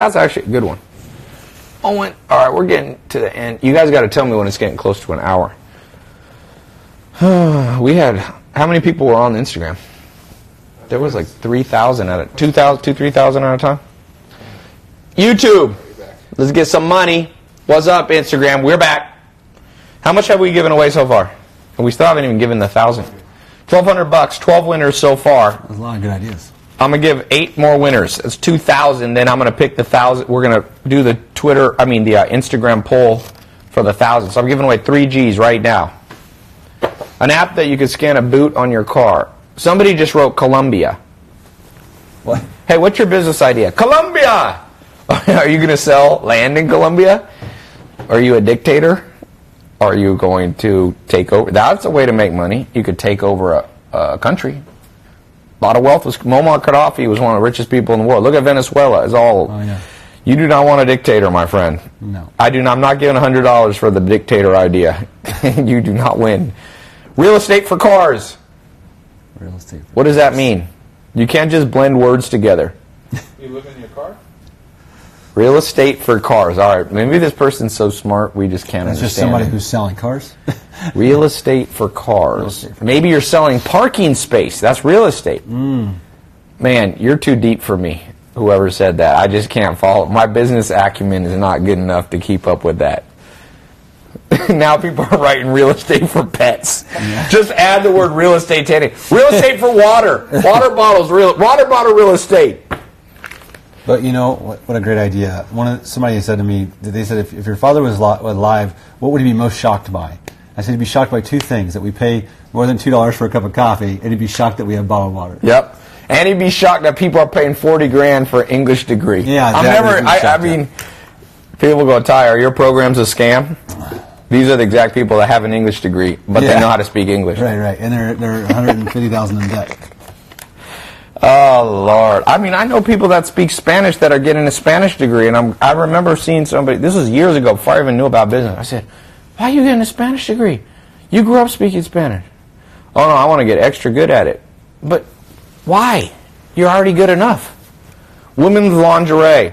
That's actually a good one. Owen, all right, we're getting to the end. You guys got to tell me when it's getting close to an hour. We had, how many people were on Instagram? There was like 3,000 at it. 2,000, 3,000 at a time. YouTube, let's get some money. What's up, Instagram? We're back. How much have we given away so far? And we still haven't even given the 1,000. $1,200, 12 winners so far. That's a lot of good ideas. I'm going to give 8 more winners. It's 2,000. Then I'm going to pick the 1,000. We're going to do the Instagram poll for the 1,000. So I'm giving away 3 Gs right now. An app that you could scan a boot on your car. Somebody just wrote Colombia. What? Hey, what's your business idea? Colombia! Are you going to sell land in Colombia? Are you a dictator? Are you going to take over? That's a way to make money. You could take over a country. A lot of wealth was Muammar Gaddafi was one of the richest people in the world. Look at Venezuela. It's all. Oh, yeah. You do not want a dictator, my friend. No. I do not. I'm not giving $100 for the dictator idea. You do not win. Real estate for cars. Real estate. What does that mean? You can't just blend words together. You live in your car? Real estate for cars. All right. Maybe this person's so smart we just can't That's understand. just somebody it. who's selling cars. Real estate for cars. Maybe you're selling parking space. That's real estate. Man, you're too deep for me, whoever said that. I just can't follow. My business acumen is not good enough to keep up with that. Now people are writing real estate for pets. Yeah. Just add the word real estate to it. Real estate for water. Water bottles, water bottle real estate. But you know, what a great idea. Somebody said to me, they said, if your father was alive, what would he be most shocked by? I said he'd be shocked by 2 things: that we pay more than $2 for a cup of coffee, and he'd be shocked that we have bottled water. Yep. And he'd be shocked that people are paying $40,000 for an English degree. Yeah, I mean, people go, Ty, are your programs a scam? These are the exact people that have an English degree, but they know how to speak English. Right. And they're $150,000 in debt. Oh, Lord. I mean, I know people that speak Spanish that are getting a Spanish degree, and I remember seeing somebody, this was years ago, before I even knew about business. I said, why are you getting a Spanish degree? You grew up speaking Spanish. Oh, no, I want to get extra good at it. But why? You're already good enough. Women's lingerie.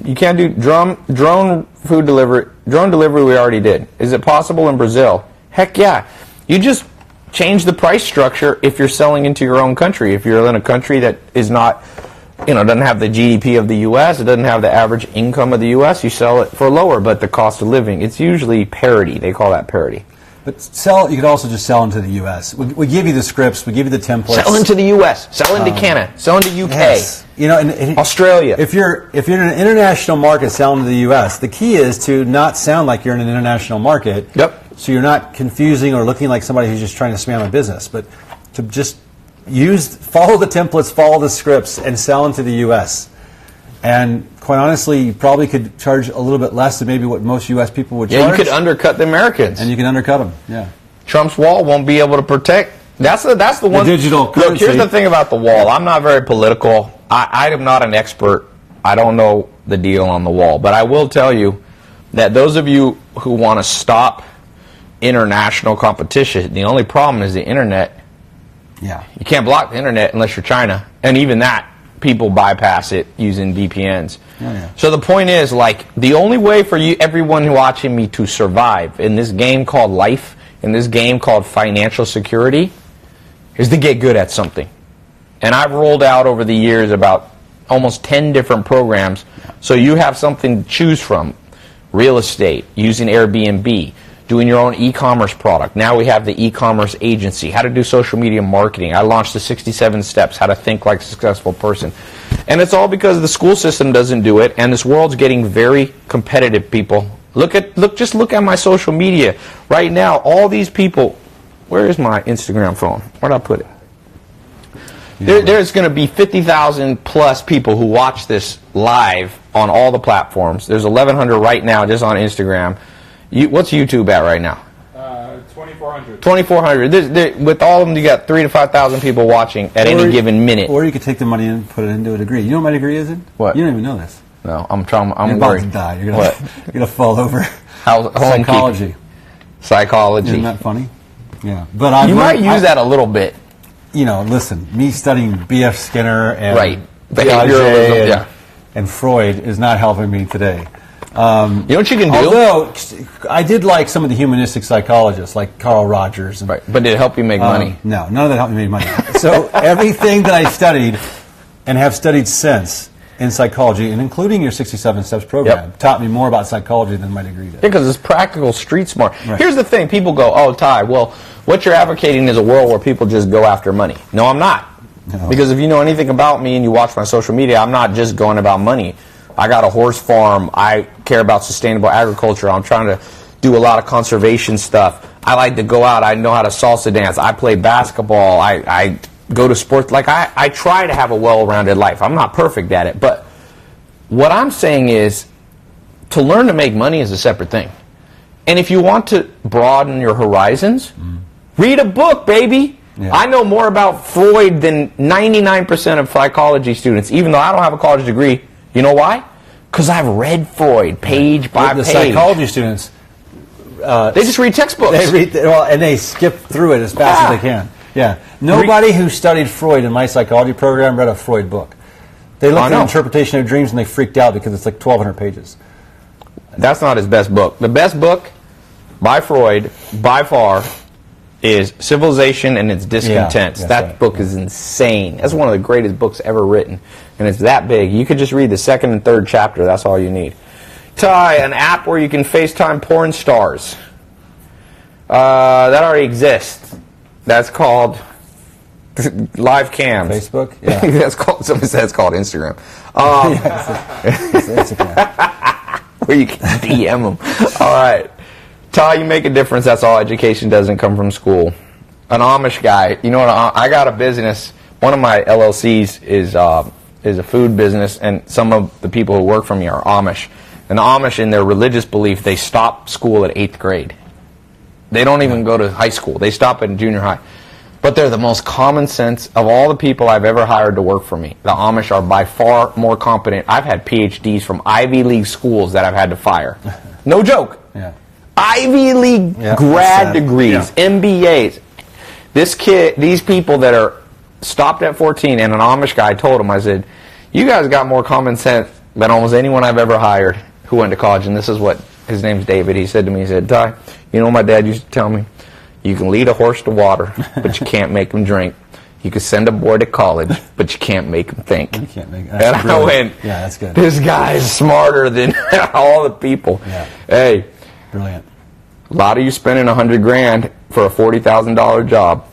You can't do drone food delivery. Drone delivery we already did. Is it possible in Brazil? Heck yeah. You just change the price structure if you're selling into your own country. If you're in a country that is not, doesn't have the GDP of the U.S., it doesn't have the average income of the U.S., you sell it for lower, but the cost of living, it's usually parity. They call that parity. But you could also just sell into the U.S. We give you the scripts, we give you the templates. Sell into the U.S., sell into Canada, sell into U.K., yes. Australia. If you're in an international market selling to the U.S., the key is to not sound like you're in an international market. Yep. So you're not confusing or looking like somebody who's just trying to spam a business, but to just follow the templates, follow the scripts, and sell into the U.S. And quite honestly, you probably could charge a little bit less than maybe what most U.S. people would charge. Yeah, you could undercut the Americans. And you can undercut them, yeah. Trump's wall won't be able to protect. That's the one. The digital currency. Look, here's the thing about the wall. I'm not very political. I am not an expert. I don't know the deal on the wall. But I will tell you that those of you who want to stop international competition, the only problem is the internet. Yeah. You can't block the internet unless you're China. And even that, people bypass it using VPNs. Oh, yeah. So the point is, the only way for everyone watching me to survive in this game called life, in this game called financial security, is to get good at something. And I've rolled out over the years about almost 10 different programs, so you have something to choose from. Real estate, using Airbnb, doing your own e-commerce product. Now we have the e-commerce agency, how to do social media marketing. I launched the 67 steps, how to think like a successful person. And it's all because the school system doesn't do it, and this world's getting very competitive, people. Just look at my social media. Right now, all these people, where is my Instagram phone? Where'd I put it? There's going to be 50,000 plus people who watch this live on all the platforms. There's 1,100 right now just on Instagram. What's YouTube at right now? 2,400. 2,400. With all of them, you got 3,000 to 5,000 people watting at any given minute. Or you could take the money and put it into a degree. You know what my degree is in? What? You don't even know this. No, I'm worried. About to die. You're gonna fall over. Psychology. Isn't that funny? Yeah, but you might use that a little bit. Listen, me studying B.F. Skinner and behavioralism. and Freud is not helping me today. You know what you can do? Although I did like some of the humanistic psychologists, like Carl Rogers. And, right. But did it help you make money? No, none of that helped me make money. So everything that I studied and have studied since in psychology, and including your 67 Steps program, taught me more about psychology than my degree did. Because it's practical, street smart. Right. Here's the thing. People go, oh, Ty, well, what you're advocating is a world where people just go after money. No, I'm not. No. Because if you know anything about me and you watch my social media, I'm not just going about money. I got a horse farm. I care about sustainable agriculture. I'm trying to do a lot of conservation stuff. I like to go out. I know how to salsa dance. I play basketball. I go to sports. Like, I try to have a well-rounded life. I'm not perfect at it. But what I'm saying is, to learn to make money is a separate thing. And if you want to broaden your horizons, read a book, baby. Yeah. I know more about Freud than 99% of psychology students, even though I don't have a college degree. You know why? Because I've read Freud page by The page. psychology students, They just read textbooks. they read, and they skip through it as fast as they can. Yeah. Nobody who studied Freud in my psychology program read a Freud book. They looked at Interpretation of Dreams and they freaked out because it's like 1,200 pages. That's not his best book. The best book by Freud, by far, is Civilization and Its Discontents. That book is insane. That's one of the greatest books ever written. And it's that big. You could just read the second and third chapter. That's all you need. Ty, an app where you can FaceTime porn stars. That already exists. That's called Live Cams. Facebook? Yeah. That's called, somebody said it's called Instagram. It's Instagram. Where you can DM them. All right. Ty, you make a difference. That's all. Education doesn't come from school. An Amish guy. You know what? I got a business. One of my LLCs is a food business, and some of the people who work for me are Amish. And the Amish, in their religious belief, they stop school at 8th grade. They don't even go to high school. They stop at junior high. But they're the most common sense of all the people I've ever hired to work for me. The Amish are by far more competent. I've had PhDs from Ivy League schools that I've had to fire. No joke. Yeah. Ivy League grad degrees, MBAs. These people that are stopped at 14, and an Amish guy told him, I said, you guys got more common sense than almost anyone I've ever hired who went to college. And this is what, his name's David, he said to me, he said, Ty, you know what my dad used to tell me? You can lead a horse to water, but you can't make him drink. You can send a boy to college, but you can't make him think. You can't make. And I went, yeah, that's good. This guy's smarter than all the people. Yeah. Hey, Brilliant. a lot of you spending $100 grand for a $40,000 job.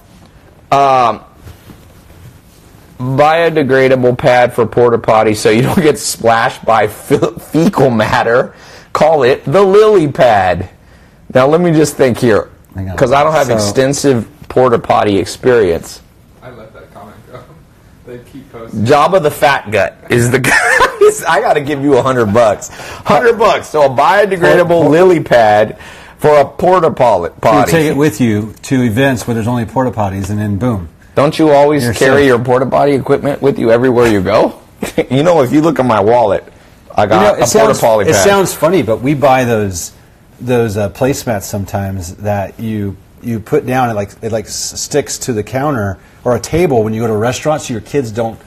Biodegradable pad for porta potty so you don't get splashed by fecal matter. Call it the lily pad. Now let me just think here, because I don't have extensive porta potty experience. I let that comment go. They keep posting. Jabba the Fat Gut is the guy. I got to give you $100. $100. So a biodegradable lily pad for a porta potty. You take it with you to events where there's only porta potties, and then boom. Don't you always carry your porta potty equipment with you everywhere you go? You know, if you look at my wallet, I got a porta potty pad. It sounds funny, but we buy those placemats sometimes that you put down. It like sticks to the counter or a table when you go to a restaurant, so your kids don't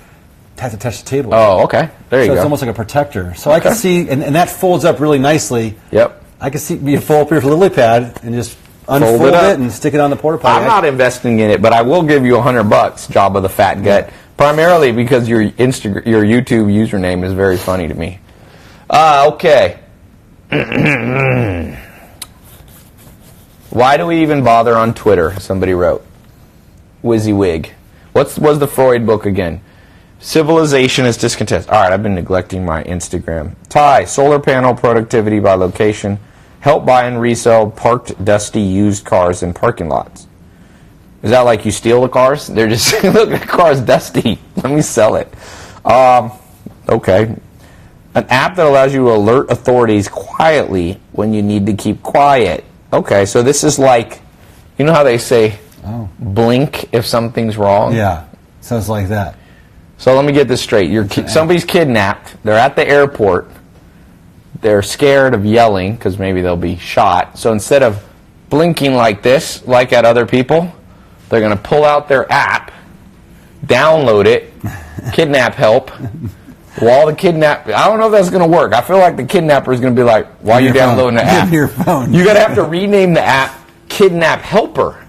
have to touch the table. Oh, okay. There you go. So it's almost like a protector. So I can see, and that folds up really nicely. Yep. I can see you fold up your lily pad and just unfold it and stick it on the porta potty. I'm not investing in it, but I will give you $100, Jabba the Fat Gut, primarily because your YouTube username is very funny to me. Okay. Why do we even bother on Twitter? Somebody wrote. WYSIWYG. What was the Freud book again? Civilization is Discontent. All right, I've been neglecting my Instagram. Ty, solar panel productivity by location. Help buy and resell parked, dusty, used cars in parking lots. Is that like you steal the cars? They're just, look, the car's dusty. Let me sell it. Okay. An app that allows you to alert authorities quietly when you need to keep quiet. Okay, so this is like, you know how they say, blink if something's wrong? Yeah, sounds like that. So let me get this straight. Somebody's kidnapped. They're at the airport. They're scared of yelling because maybe they'll be shot. So instead of blinking like this, like at other people, they're going to pull out their app, download it, kidnap help, While the kidnap, I don't know if that's going to work. I feel like the kidnapper is going to be like, while you're downloading the app, your phone. you're going to have to rename the app Kidnap Helper.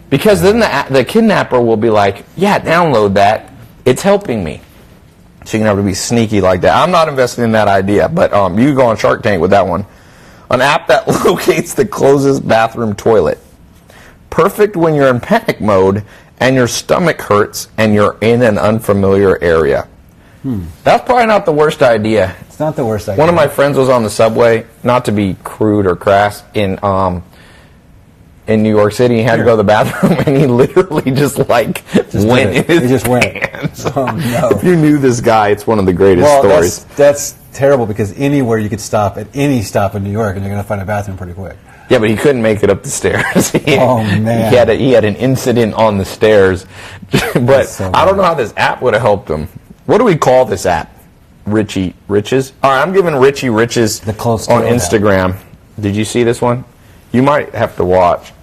Because then the kidnapper will be like, yeah, download that. It's helping me. So you're going to have to be sneaky like that. I'm not investing in that idea, but you can go on Shark Tank with that one. An app that locates the closest bathroom toilet. Perfect when you're in panic mode and your stomach hurts and you're in an unfamiliar area. That's probably not the worst idea. It's not the worst idea. One of my friends was on the subway, not to be crude or crass, in New York City. He had to go to the bathroom, and he literally just went in his pants. Oh, no. If you knew this guy, it's one of the greatest stories. That's terrible, because anywhere you could stop at any stop in New York, and you're going to find a bathroom pretty quick. Yeah, but he couldn't make it up the stairs. Oh, man. He had an incident on the stairs. But so I don't know how this app would have helped him. What do we call this app? Richie Riches? All right, I'm giving Richie Riches The close on toilet Instagram. Did you see this one? You might have to watch.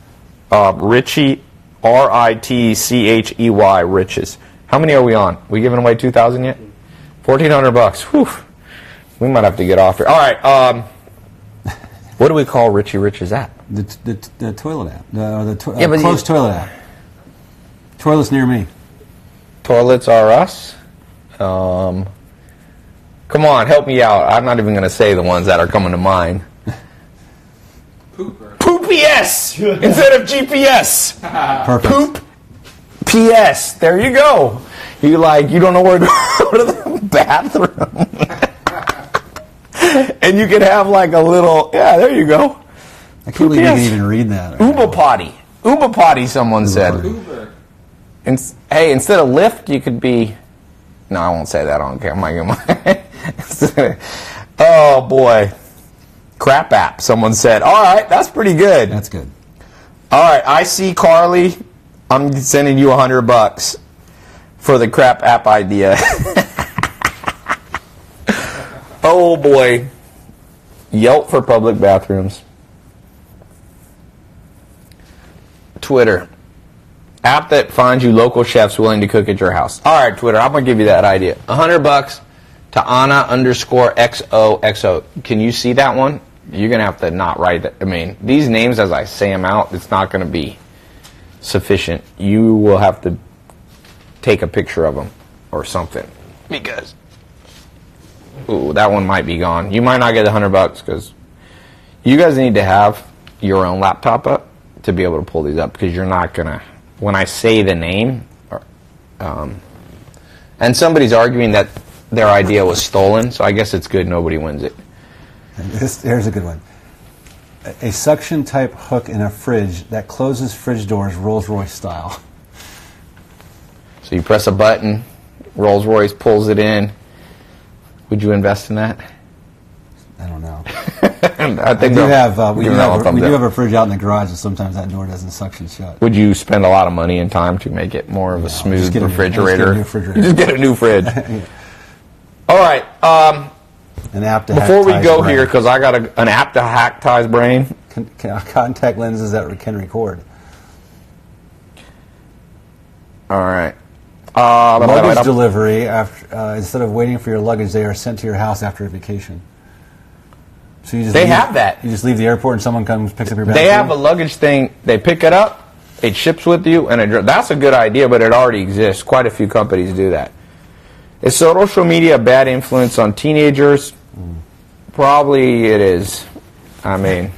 Richie, Ritchey, Riches. How many are we on? We giving away 2,000 yet? $1,400. Whew. We might have to get off here. All right. What do we call Richie Riches app? The toilet app. The but close toilet app. Toilets near me. Toilets are us. Come on, help me out. I'm not even going to say the ones that are coming to mind. Pooper. Poop-PS instead of GPS. Perfect. Poop-PS. There you go. You don't know where to go to the bathroom. And you can have like a little, there you go. I can't believe you can even read that. Uber potty. Uber potty, someone said. Uber. Hey, instead of Lyft, you could be... No, I won't say that on camera. Oh, boy. Crap app, someone said. All right, that's pretty good. That's good. All right, I see Carly. I'm sending you $100 for the crap app idea. Oh, boy. Yelp for public bathrooms. Twitter. App that finds you local chefs willing to cook at your house. All right, Twitter, I'm going to give you that idea. $100 to Anna_XOXO. Can you see that one? You're going to have to not write that. I mean, these names, as I say them out, it's not going to be sufficient. You will have to take a picture of them or something. Because, ooh, that one might be gone. You might not get $100 because you guys need to have your own laptop up to be able to pull these up, because you're not going to... When I say the name, and somebody's arguing that their idea was stolen, so I guess it's good nobody wins it. Here's a good one. A suction-type hook in a fridge that closes fridge doors Rolls-Royce style. So you press a button, Rolls-Royce pulls it in. Would you invest in that? I don't know. I think we do have a fridge out in the garage, and sometimes that door doesn't suction shut. Would you spend a lot of money and time to make it more of a smooth refrigerator? Just get a new fridge. Yeah. All right. An app to before we go here, because I got an app to hack Ty's brain. Contact lenses that can record. All right. Luggage delivery. Instead of waiting for your luggage, they are sent to your house after a vacation. So you just have that. You just leave the airport and someone comes picks up your bag. They have a luggage thing. They pick it up, it ships with you, and that's a good idea, but it already exists. Quite a few companies do that. Is social media a bad influence on teenagers? Probably it is. I mean,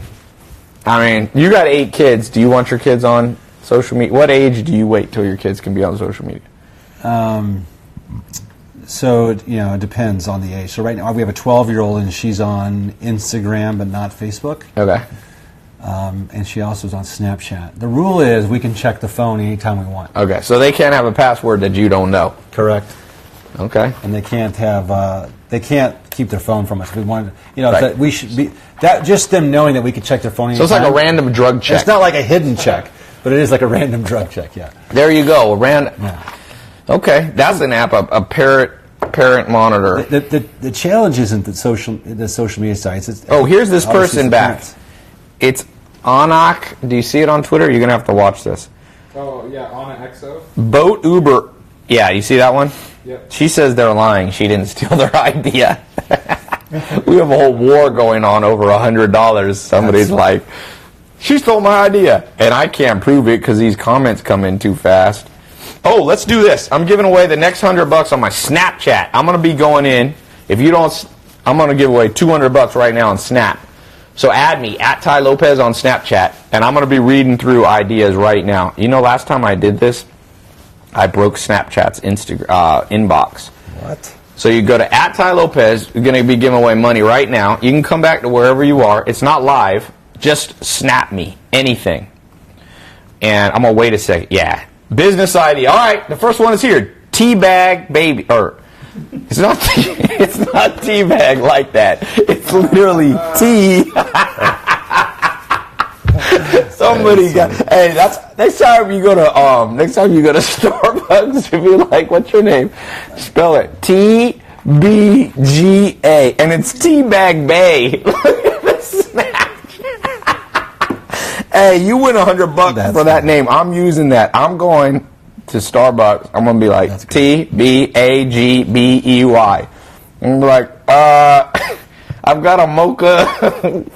you got 8 kids. Do you want your kids on social media? What age do you wait till your kids can be on social media? So, it depends on the age. So right now we have a 12-year-old, and she's on Instagram but not Facebook. Okay. And she also is on Snapchat. The rule is we can check the phone anytime we want. Okay, so they can't have a password that you don't know. Correct. Okay. And they can't have they can't keep their phone from us. We wanted, right. that we should be that just them knowing that we could check their phone anytime. So it's like a random drug check. It's not like a hidden check, but it is like a random drug check. Yeah. There you go. A random. Yeah. Okay, that's an app. A parent monitor. The challenge isn't the social media sites. Here's this person back. It's Anak. Do you see it on Twitter? You're gonna have to watch this. Oh yeah, Anna XO. Boat Uber. Yeah, you see that one? Yep. She says they're lying. She didn't steal their idea. We have a whole war going on over $100. Somebody's like, she stole my idea. And I can't prove it because these comments come in too fast. Oh, let's do this. I'm giving away the next $100 on my Snapchat. I'm going to be going in. If you don't, I'm going to give away $200 right now on Snap. So add me, at Ty Lopez on Snapchat. And I'm going to be reading through ideas right now. You know, last time I did this, I broke Snapchat's inbox. What? So you go to at Ty Lopez. You're going to be giving away money right now. You can come back to wherever you are. It's not live. Just snap me anything. And I'm going to wait a second. Yeah. Business idea. All right. The first one is here. Teabag baby. Or it's not teabag like that. It's literally tea. Somebody got. Hey, that's next time you go to Starbucks, if you like, what's your name? Spell it TBGA, and it's Teabag Bay. Look at the snap. Hey, you win $100 for that name. I'm using that. I'm going to Starbucks. I'm gonna be like TBAGBEY. I'm gonna be like, I've got a mocha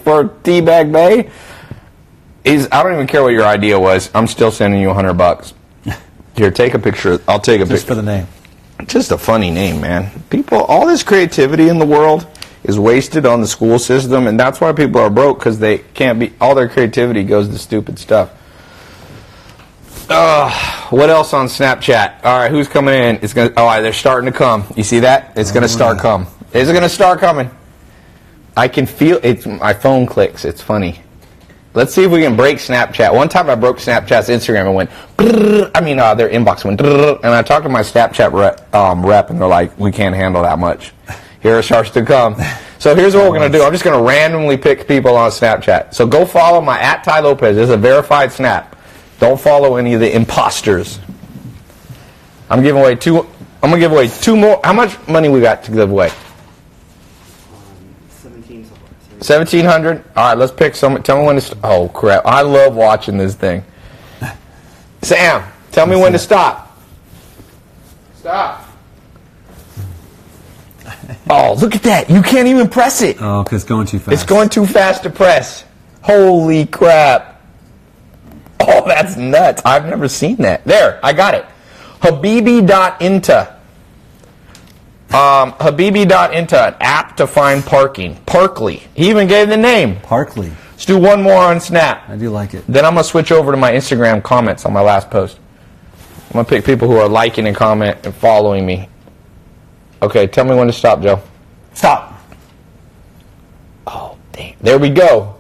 for Teabag Bay. I don't even care what your idea was. I'm still sending you $100. Here, take a picture. I'll take a picture. Just for the name. Just a funny name, man. People, all this creativity in the world is wasted on the school system, and that's why people are broke, because they can't be. All their creativity goes to stupid stuff. What else on Snapchat? All right, who's coming in? It's gonna. Oh, they're starting to come. You see that? It's gonna start come. Is it gonna start coming? I can feel it. My phone clicks. It's funny. Let's see if we can break Snapchat. One time I broke Snapchat's Instagram and went, their inbox went, and I talked to my Snapchat rep, and they're like, we can't handle that much. Here it starts to come. So here's what we're going to do. I'm just going to randomly pick people on Snapchat. So go follow my at Ty Lopez. This is a verified Snap. Don't follow any of the imposters. I'm giving away two. I'm going to give away two more. How much money we got to give away? 1,700. All right, let's pick some. Tell me when to. Oh crap! I love watching this thing. Sam, tell me when to stop. Stop. Oh, look at that! You can't even press it. Oh, because it's going too fast. It's going too fast to press. Holy crap! Oh, that's nuts! I've never seen that. There, I got it. Habibi.inta. Habibi.inta, an app to find parking. Parkley. He even gave the name. Parkley. Let's do one more on Snap. I do like it. Then I'm going to switch over to my Instagram comments on my last post. I'm going to pick people who are liking and comment and following me. Okay, tell me when to stop, Joe. Stop. Oh, damn. There we go.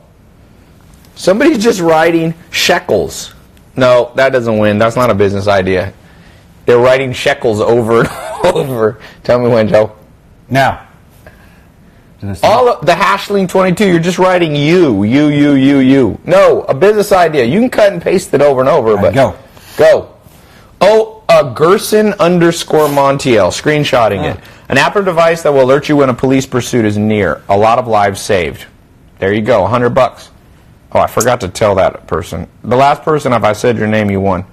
Somebody's just writing shekels. No, that doesn't win. That's not a business idea. They're writing shekels over and over. Tell me when, Joe. Now. All of the hashling 22, you're just writing you. No, a business idea. You can cut and paste it over and over. Right, but go. Oh, Gerson _ Montiel, screenshotting it. An app or device that will alert you when a police pursuit is near. A lot of lives saved. There you go, $100. Oh, I forgot to tell that person. The last person, if I said your name, you won.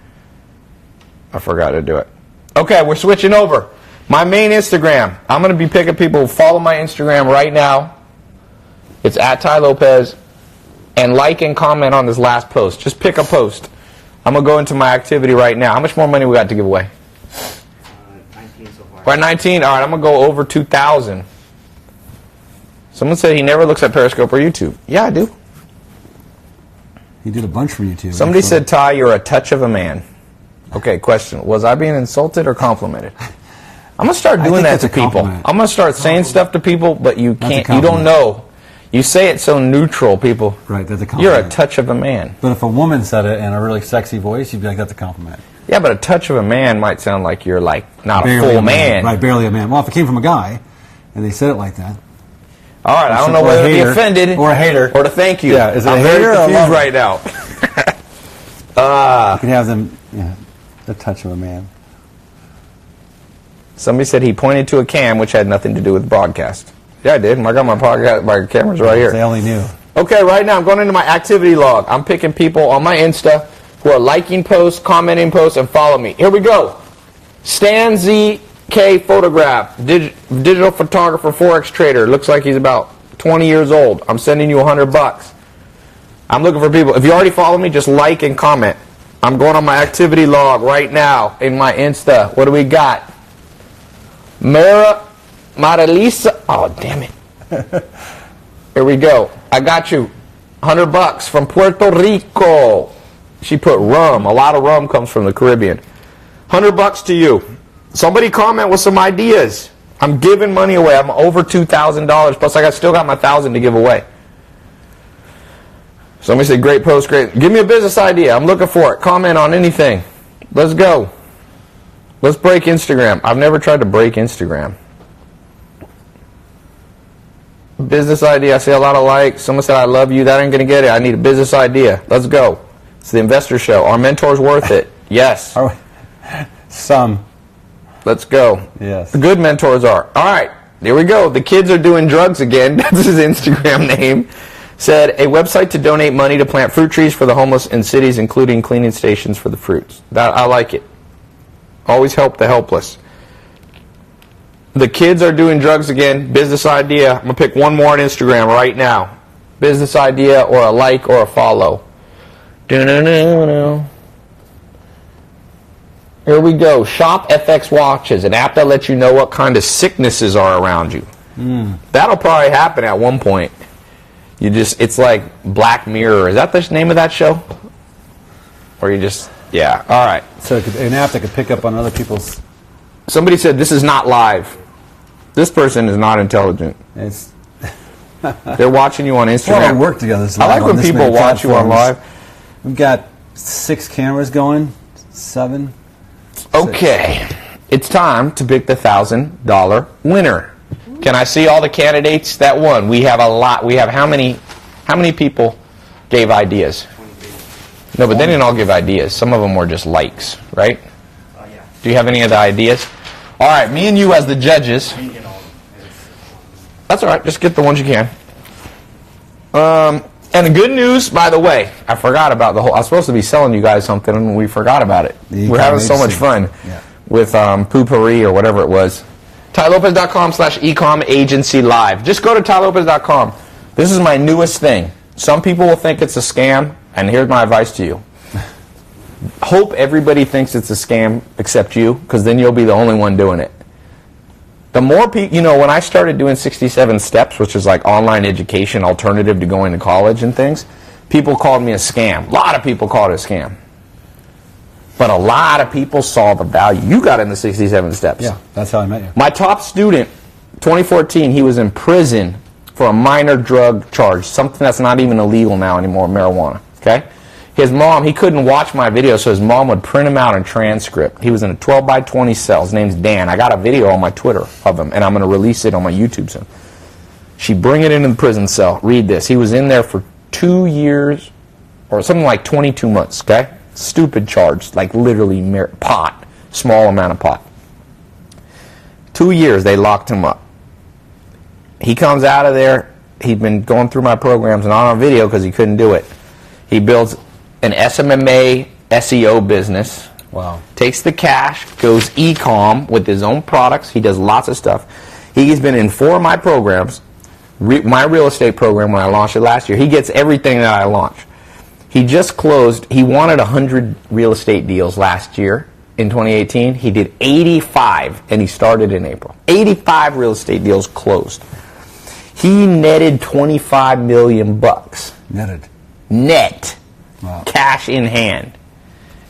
I forgot to do it. Okay, we're switching over. My main Instagram. I'm going to be picking people who follow my Instagram right now. It's at Ty Lopez. And like and comment on this last post. Just pick a post. I'm going to go into my activity right now. How much more money we got to give away? 19 so far. We're at 19? All right, I'm going to go over 2,000. Someone said he never looks at Periscope or YouTube. Yeah, I do. He did a bunch for YouTube. Somebody said, Ty, you're a touch of a man. Okay, question. Was I being insulted or complimented? I'm going to start doing that to people. I'm going to start saying stuff to people, but you can't. You don't know. You say it so neutral, people. Right, that's a compliment. You're a touch of a man. But if a woman said it in a really sexy voice, you'd be like, that's a compliment. Yeah, but a touch of a man might sound like you're like not barely a full man. Right, barely a man. Well, if it came from a guy and they said it like that. All right, I don't know whether to be offended or a hater or to thank you. Yeah, is it I'm a very hater confused or right now. You can have them, a touch of a man. Somebody said he pointed to a cam, which had nothing to do with broadcast. Yeah, I did. I got my podcast, my camera's right here. They only knew. Okay, right now I'm going into my activity log. I'm picking people on my Insta who are liking posts, commenting posts, and follow me. Here we go. Stan Z K photograph, digital photographer, forex trader. Looks like he's about 20 years old. I'm sending you $100. I'm looking for people. If you already follow me, just like and comment. I'm going on my activity log right now in my Insta. What do we got? Marilisa. Oh, damn it. Here we go. I got you. $100 from Puerto Rico. She put rum. A lot of rum comes from the Caribbean. $100 to you. Somebody comment with some ideas. I'm giving money away. I'm over $2,000. Plus, still got my $1,000 to give away. Somebody said, great post, great. Give me a business idea. I'm looking for it. Comment on anything. Let's go. Let's break Instagram. I've never tried to break Instagram. Business idea. I see a lot of likes. Someone said, I love you. That ain't going to get it. I need a business idea. Let's go. It's the Investor Show. Are mentors worth it? Yes. Some. Let's go. Yes. The good mentors are. All right. There we go. The kids are doing drugs again. That's his Instagram name. Said, a website to donate money to plant fruit trees for the homeless in cities, including cleaning stations for the fruits. I like it. Always help the helpless. The kids are doing drugs again. Business idea. I'm going to pick one more on Instagram right now. Business idea or a like or a follow. Here we go. Shop FX Watches, an app that lets you know what kind of sicknesses are around you. That'll probably happen at one point. It's like Black Mirror. Is that the name of that show? Or yeah. All right. So an app that could pick up on other people's... Somebody said this is not live. This person is not intelligent. They're watching you on Instagram. Well, we work together. I like when people watch you on live. We've got 6 cameras going. 7. Okay. It's time to pick the $1,000 winner. Can I see all the candidates that won? We have a lot. We have how many people gave ideas? 23. No, but they didn't all give ideas. Some of them were just likes, right? Yeah. Do you have any of the ideas? All right, me and you as the judges. That's all right. Just get the ones you can. And the good news, by the way, I forgot about the whole... I was supposed to be selling you guys something, and we forgot about it. We're having so much fun with Poopery or whatever it was. TyLopez.com/ecom agency live. Just go to TyLopez.com. This is my newest thing. Some people will think it's a scam, and here's my advice to you. Hope everybody thinks it's a scam except you, because then you'll be the only one doing it. The more people, when I started doing 67 Steps, which is like online education alternative to going to college and things, people called me a scam. A lot of people called it a scam. But a lot of people saw the value. You got in the 67 Steps. Yeah, that's how I met you. My top student, 2014, he was in prison for a minor drug charge, something that's not even illegal now anymore, marijuana. Okay? His mom, he couldn't watch my video, so his mom would print him out in transcript. He was in a 12 by 20 cell. His name's Dan. I got a video on my Twitter of him, and I'm going to release it on my YouTube soon. She bring it into the prison cell. Read this. He was in there for 2 years, or something like 22 months, okay? Stupid charge, like literally pot, small amount of pot. 2 years, they locked him up. He comes out of there. He'd been going through my programs and on video because he couldn't do it. He builds an SMMA SEO business. Wow. Takes the cash, goes e-com with his own products. He does lots of stuff. He's been in 4 of my programs. My real estate program when I launched it last year. He gets everything that I launch. He just closed. He wanted 100 real estate deals last year in 2018. He did 85, and he started in April. 85 real estate deals closed. He netted $25 million. Netted. Net. Wow. Cash in hand.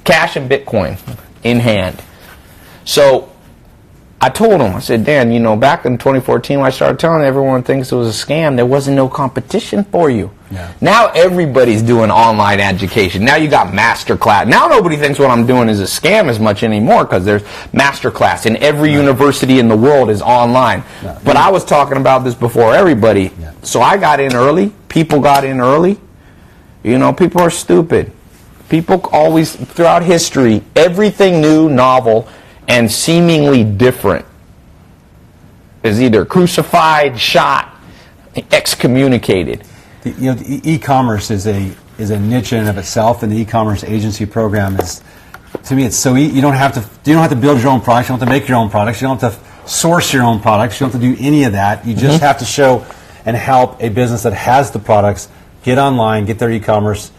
Cash and Bitcoin in hand. So I told him, I said, Dan, back in 2014 when I started telling everyone thinks it was a scam, there wasn't no competition for you. Yeah. Now everybody's doing online education. Now you got masterclass. Now nobody thinks what I'm doing is a scam as much anymore because there's masterclass and every university in the world is online. Yeah. But I was talking about this before everybody. Yeah. So I got in early. People got in early. People are stupid. People always, throughout history, everything new, novel, and seemingly different is either crucified, shot, excommunicated. E-commerce is a niche in and of itself, and the e-commerce agency program is to me, it's so easy. You don't have to build your own products. You don't have to make your own products. You don't have to source your own products. You don't have to do any of that. You just have to show and help a business that has the products get online, get their e-commerce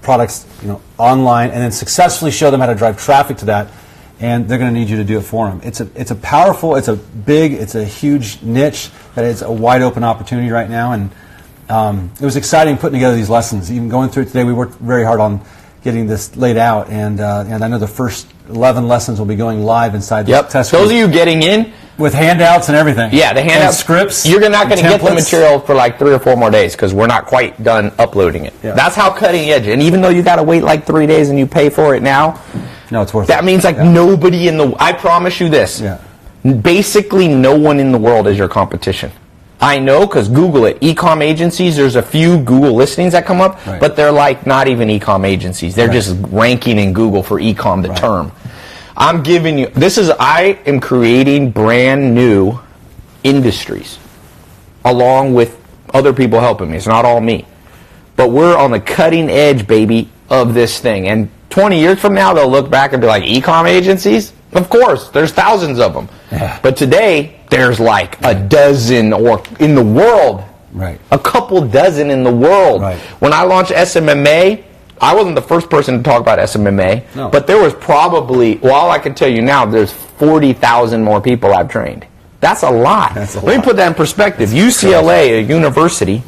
products, online, and then successfully show them how to drive traffic to that. And they're going to need you to do it for them. It's a powerful, it's a huge niche that is a wide open opportunity right now. And it was exciting putting together these lessons. Even going through it today, we worked very hard on getting this laid out. And I know the first 11 lessons will be going live inside the test group. Those of you getting in with handouts and everything. Yeah, the handouts, and scripts. You're not going to get the templates. material for like 3 or 4 more days because we're not quite done uploading it. Yeah. That's how cutting edge. And even though you got to wait like 3 days and you pay for it now, no, it's worth it. That means nobody in the. I promise you this. Yeah. Basically, no one in the world is your competition. I know because Google it. E-com agencies, there's a few Google listings that come up, but they're like not even e-com agencies. They're just ranking in Google for e-com, the term. I'm giving you, I am creating brand new industries along with other people helping me. It's not all me. But we're on the cutting edge, baby, of this thing. And 20 years from now, they'll look back and be like, e-com agencies? Of course, there's thousands of them. Yeah. But today, there's like a dozen or in the world. Right. A couple dozen in the world. Right. When I launched SMMA, I wasn't the first person to talk about SMMA, but there was probably, all I can tell you now, there's 40,000 more people I've trained. That's a lot. Let me put that in perspective. UCLA, a university,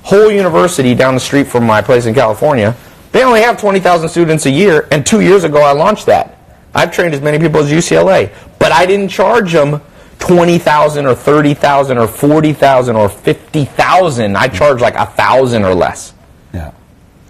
whole university down the street from my place in California, they only have 20,000 students a year, and 2 years ago I launched that. I've trained as many people as UCLA, but I didn't charge them 20,000 or 30,000 or 40,000 or 50,000. I charge like 1,000 or less.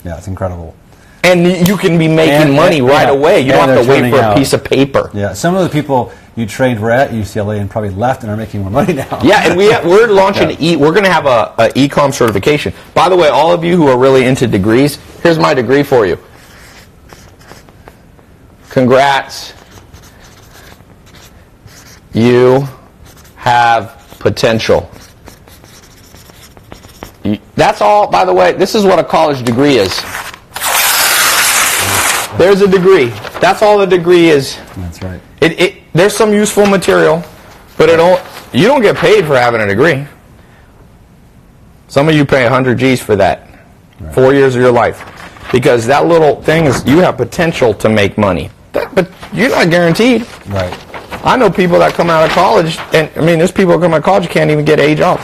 Yeah, it's incredible. And you can be making money right away. You don't have to wait for a piece of paper. Yeah, some of the people you trained were at UCLA and probably left and are making more money now. Yeah, and we're launching we're going to have a e-com certification. By the way, all of you who are really into degrees, here's my degree for you. Congrats. You have potential. That's all, by the way, this is what a college degree is. There's a degree. That's all a degree is. That's right. There's some useful material, but you don't get paid for having a degree. Some of you pay 100 G's for that. 4 years of your life. Because that little thing is, you have potential to make money. But you're not guaranteed. Right. I know people that come out of college, and there's people that come out of college can't even get a job.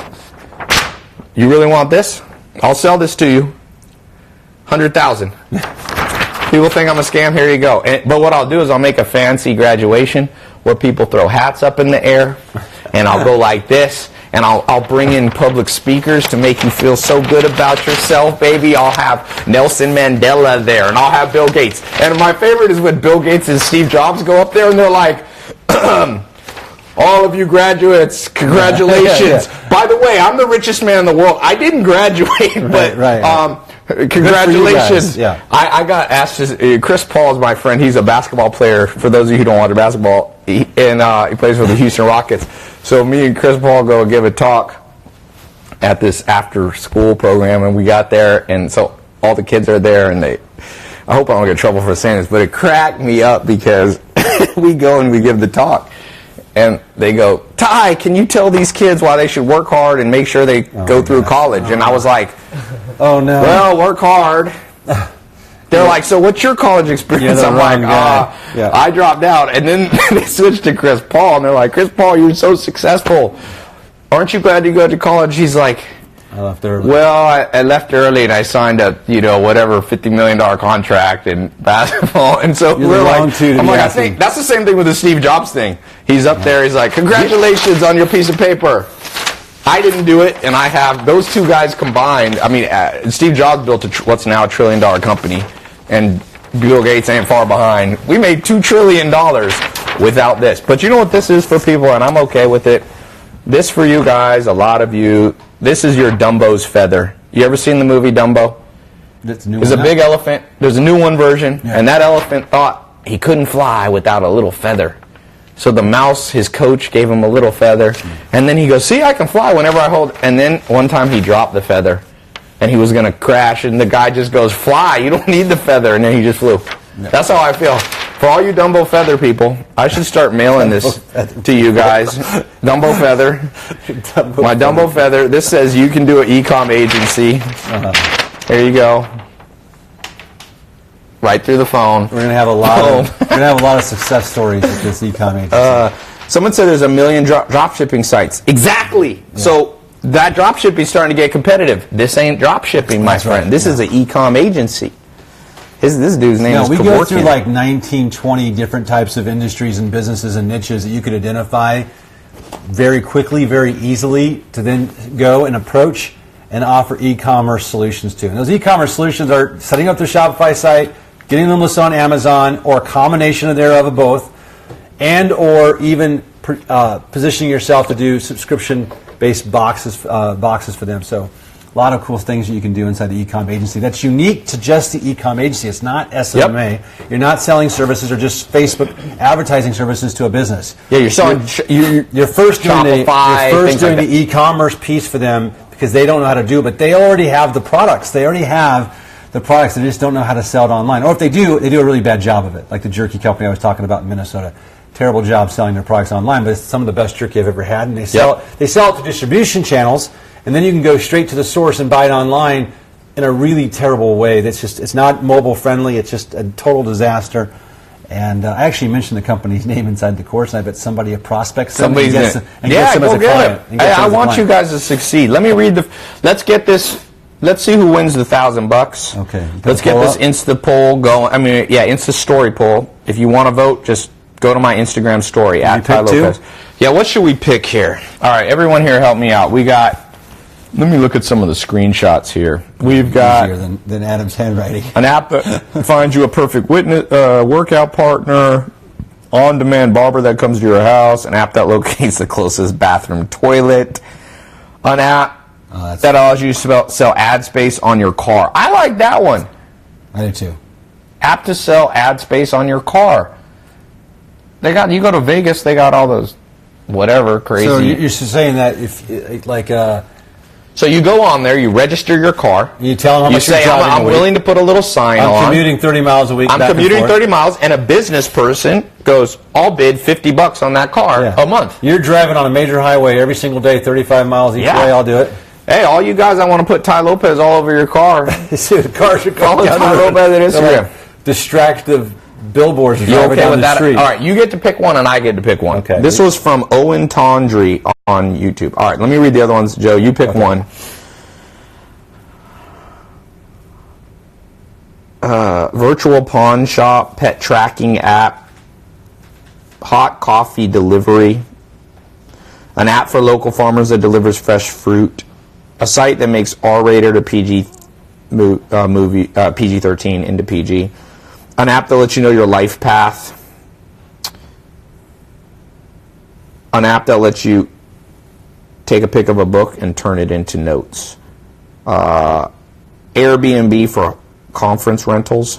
You really want this? I'll sell this to you. 100,000. People think I'm a scam. Here you go. But what I'll do is I'll make a fancy graduation where people throw hats up in the air, and I'll go like this, and I'll bring in public speakers to make you feel so good about yourself, baby. I'll have Nelson Mandela there, and I'll have Bill Gates. And my favorite is when Bill Gates and Steve Jobs go up there, and they're like, all of you graduates, congratulations. By the way, I'm the richest man in the world. I didn't graduate, but congratulations. Yeah. I got asked, Chris Paul is my friend. He's a basketball player, for those of you who don't watch basketball, and he plays for the Houston Rockets. So me and Chris Paul go give a talk at this after-school program, and we got there, and so all the kids are there, and I hope I don't get in trouble for saying this, but it cracked me up because we go and we give the talk. And they go, Ty, can you tell these kids why they should work hard and make sure they go through college? And I was like, oh no. Well, work hard. They're like, so what's your college experience? I'm like, I dropped out. And then they switched to Chris Paul, and they're like, Chris Paul, you're so successful. Aren't you glad you go to college? He's like, I left early. Well, I left early, and I signed a whatever $50 million contract in basketball, and so we're like, I'm like, I think that's the same thing with the Steve Jobs thing. He's up there, he's like, congratulations on your piece of paper. I didn't do it, and I have those two guys combined. Steve Jobs built what's now $1 trillion company, and Bill Gates ain't far behind. We made $2 trillion without this. But you know what this is for people, and I'm okay with it. This for you guys, a lot of you. This is your Dumbo's feather. You ever seen the movie Dumbo? There's a big elephant. There's a new one version. Yeah. And that elephant thought he couldn't fly without a little feather. So the mouse, his coach, gave him a little feather. And then he goes, see, I can fly whenever I hold. And then one time he dropped the feather. And he was going to crash. And the guy just goes, fly. You don't need the feather. And then he just flew. That's how I feel. For all you Dumbo Feather people, I should start mailing this to you guys. Dumbo Feather. My Dumbo Feather. This says you can do an e-com agency. There you go. Right through the phone. We're gonna have a lot of success stories with this e-com agency. Someone said there's 1 million drop shipping sites. Exactly. Yeah. So that drop shipping is starting to get competitive. This ain't drop shipping, my friend. Right. This is an e-com agency. This dude's name is we Kevorkian. go through like 19, 20 different types of industries and businesses and niches that you could identify very quickly, very easily, to then go and approach and offer e-commerce solutions to. And those e-commerce solutions are setting up their Shopify site, getting them listed on Amazon, or a combination thereof of both, and or even positioning yourself to do subscription-based boxes for them. So a lot of cool things that you can do inside the e-com agency. That's unique to just the e-com agency. It's not SMA. Yep. You're not selling services or just Facebook advertising services to a business. Yeah, you're selling. You're first doing the e-commerce piece for them because they don't know how to do it, but they already have the products. They just don't know how to sell it online. Or if they do a really bad job of it. Like the jerky company I was talking about in Minnesota. Terrible job selling their products online, but it's some of the best jerky I've ever had. And they sell it to distribution channels, and then you can go straight to the source and buy it online in a really terrible way. It's not mobile friendly. It's just a total disaster. And I actually mentioned the company's name inside the course, and I bet somebody prospects them and gets them as a client. I want you guys to succeed. Let me read let's get this. Let's see who wins the $1,000. Okay. Let's get this Insta poll going. Insta story poll. If you want to vote, just go to my Instagram story at Ty Lopez. Yeah, what should we pick here? All right, everyone here, help me out. Let me look at some of the screenshots here. We've got easier than Adam's handwriting. An app that finds you a perfect workout partner, on-demand barber that comes to your house, an app that locates the closest bathroom toilet, an app that allows you to sell ad space on your car. I like that one. I do too. App to sell ad space on your car. You go to Vegas, they got all those whatever crazy. So you're saying that so you go on there, you register your car. You tell them how much you're driving. I'm willing to put a little sign on. I'm commuting 30 miles a week. I'm commuting 30 miles, and a business person goes, I'll bid $50 on that car a month. You're driving on a major highway every single day, 35 miles each way. I'll do it. Hey, all you guys, I want to put Ty Lopez all over your car. The car should follow Ty Lopez on Instagram. Distractive billboards you okay with that? Street. All right, you get to pick one, and I get to pick one. Okay. This was from Owen Tondry on YouTube. All right, let me read the other ones. Joe, you pick one. Virtual pawn shop, pet tracking app, hot coffee delivery, an app for local farmers that delivers fresh fruit, a site that makes R-rated or PG-13 into PG, an app that lets you know your life path, an app that lets you take a pic of a book and turn it into notes, Airbnb for conference rentals,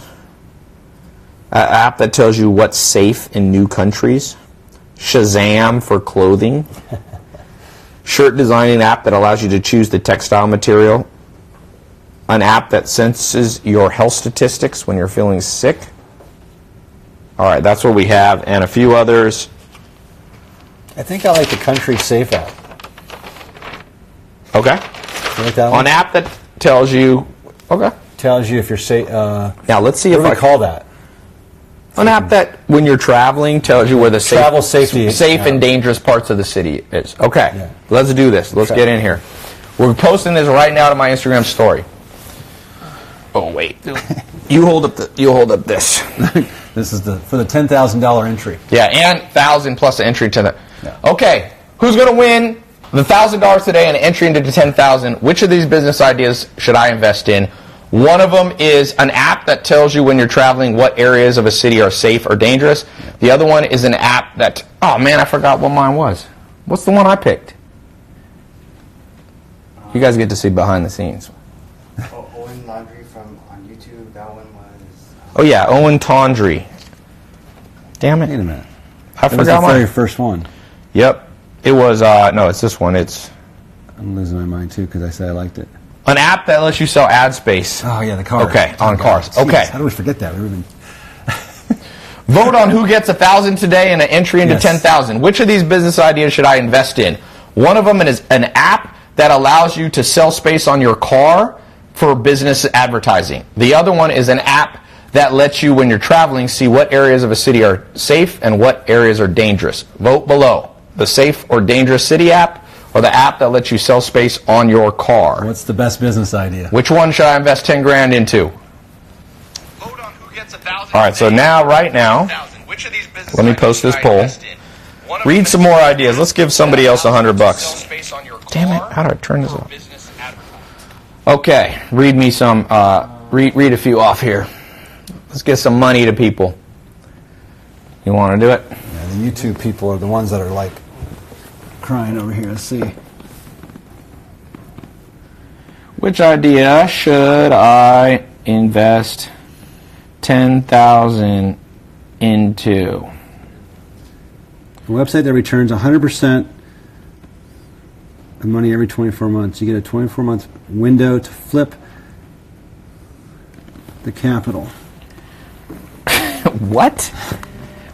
an app that tells you what's safe in new countries, Shazam for clothing, shirt designing app that allows you to choose the textile material, an app that senses your health statistics when you're feeling sick. All right, that's what we have, and a few others. I think I like the Country Safe app. Okay. You like that one? An app that tells you. Okay. Tells you if you're safe. Now let's see if I call that. An app that, when you're traveling, tells you where the travel safety safe and dangerous parts of the city is. Okay, let's do this. Let's get in here. We're posting this right now to my Instagram story. Oh wait, you hold up this. This is for the $10,000 entry. Yeah, and $1,000 plus the entry to the. Yeah. Okay, who's going to win the $1,000 today and an entry into the $10,000? Which of these business ideas should I invest in? One of them is an app that tells you when you're traveling what areas of a city are safe or dangerous. The other one is an app that, oh man, I forgot what mine was. What's the one I picked? You guys get to see behind the scenes. Owen Laundry on YouTube, that one was... Oh yeah, Owen Tondry. Damn it. Wait a minute. I forgot was the mine. very first one. Yep. It was, no, it's this one. I'm losing my mind too because I said I liked it. An app that lets you sell ad space. Oh, yeah, the cars. Okay, on cars. Jeez, Okay. How do we forget that? Vote on who gets 1,000 today and an entry into 10,000. Which of these business ideas should I invest in? One of them is an app that allows you to sell space on your car for business advertising. The other one is an app that lets you, when you're traveling, see what areas of a city are safe and what areas are dangerous. Vote below. The safe or dangerous city app or the app that lets you sell space on your car. What's the best business idea? Which one should I invest 10 grand into? Vote on who gets 1,000. All right, so now, right now, Which of these business let me post this poll. Read some more ideas. Let's give somebody else $100. Damn it, how do I turn this off? Okay, read me some, read a few off here. Let's get some money to people. You want to do it? Yeah, the YouTube people are the ones that are like crying over here. Let's see. Which idea should I invest 10,000 into? A website that returns 100% of money every 24 months. You get a 24-month window to flip the capital. What?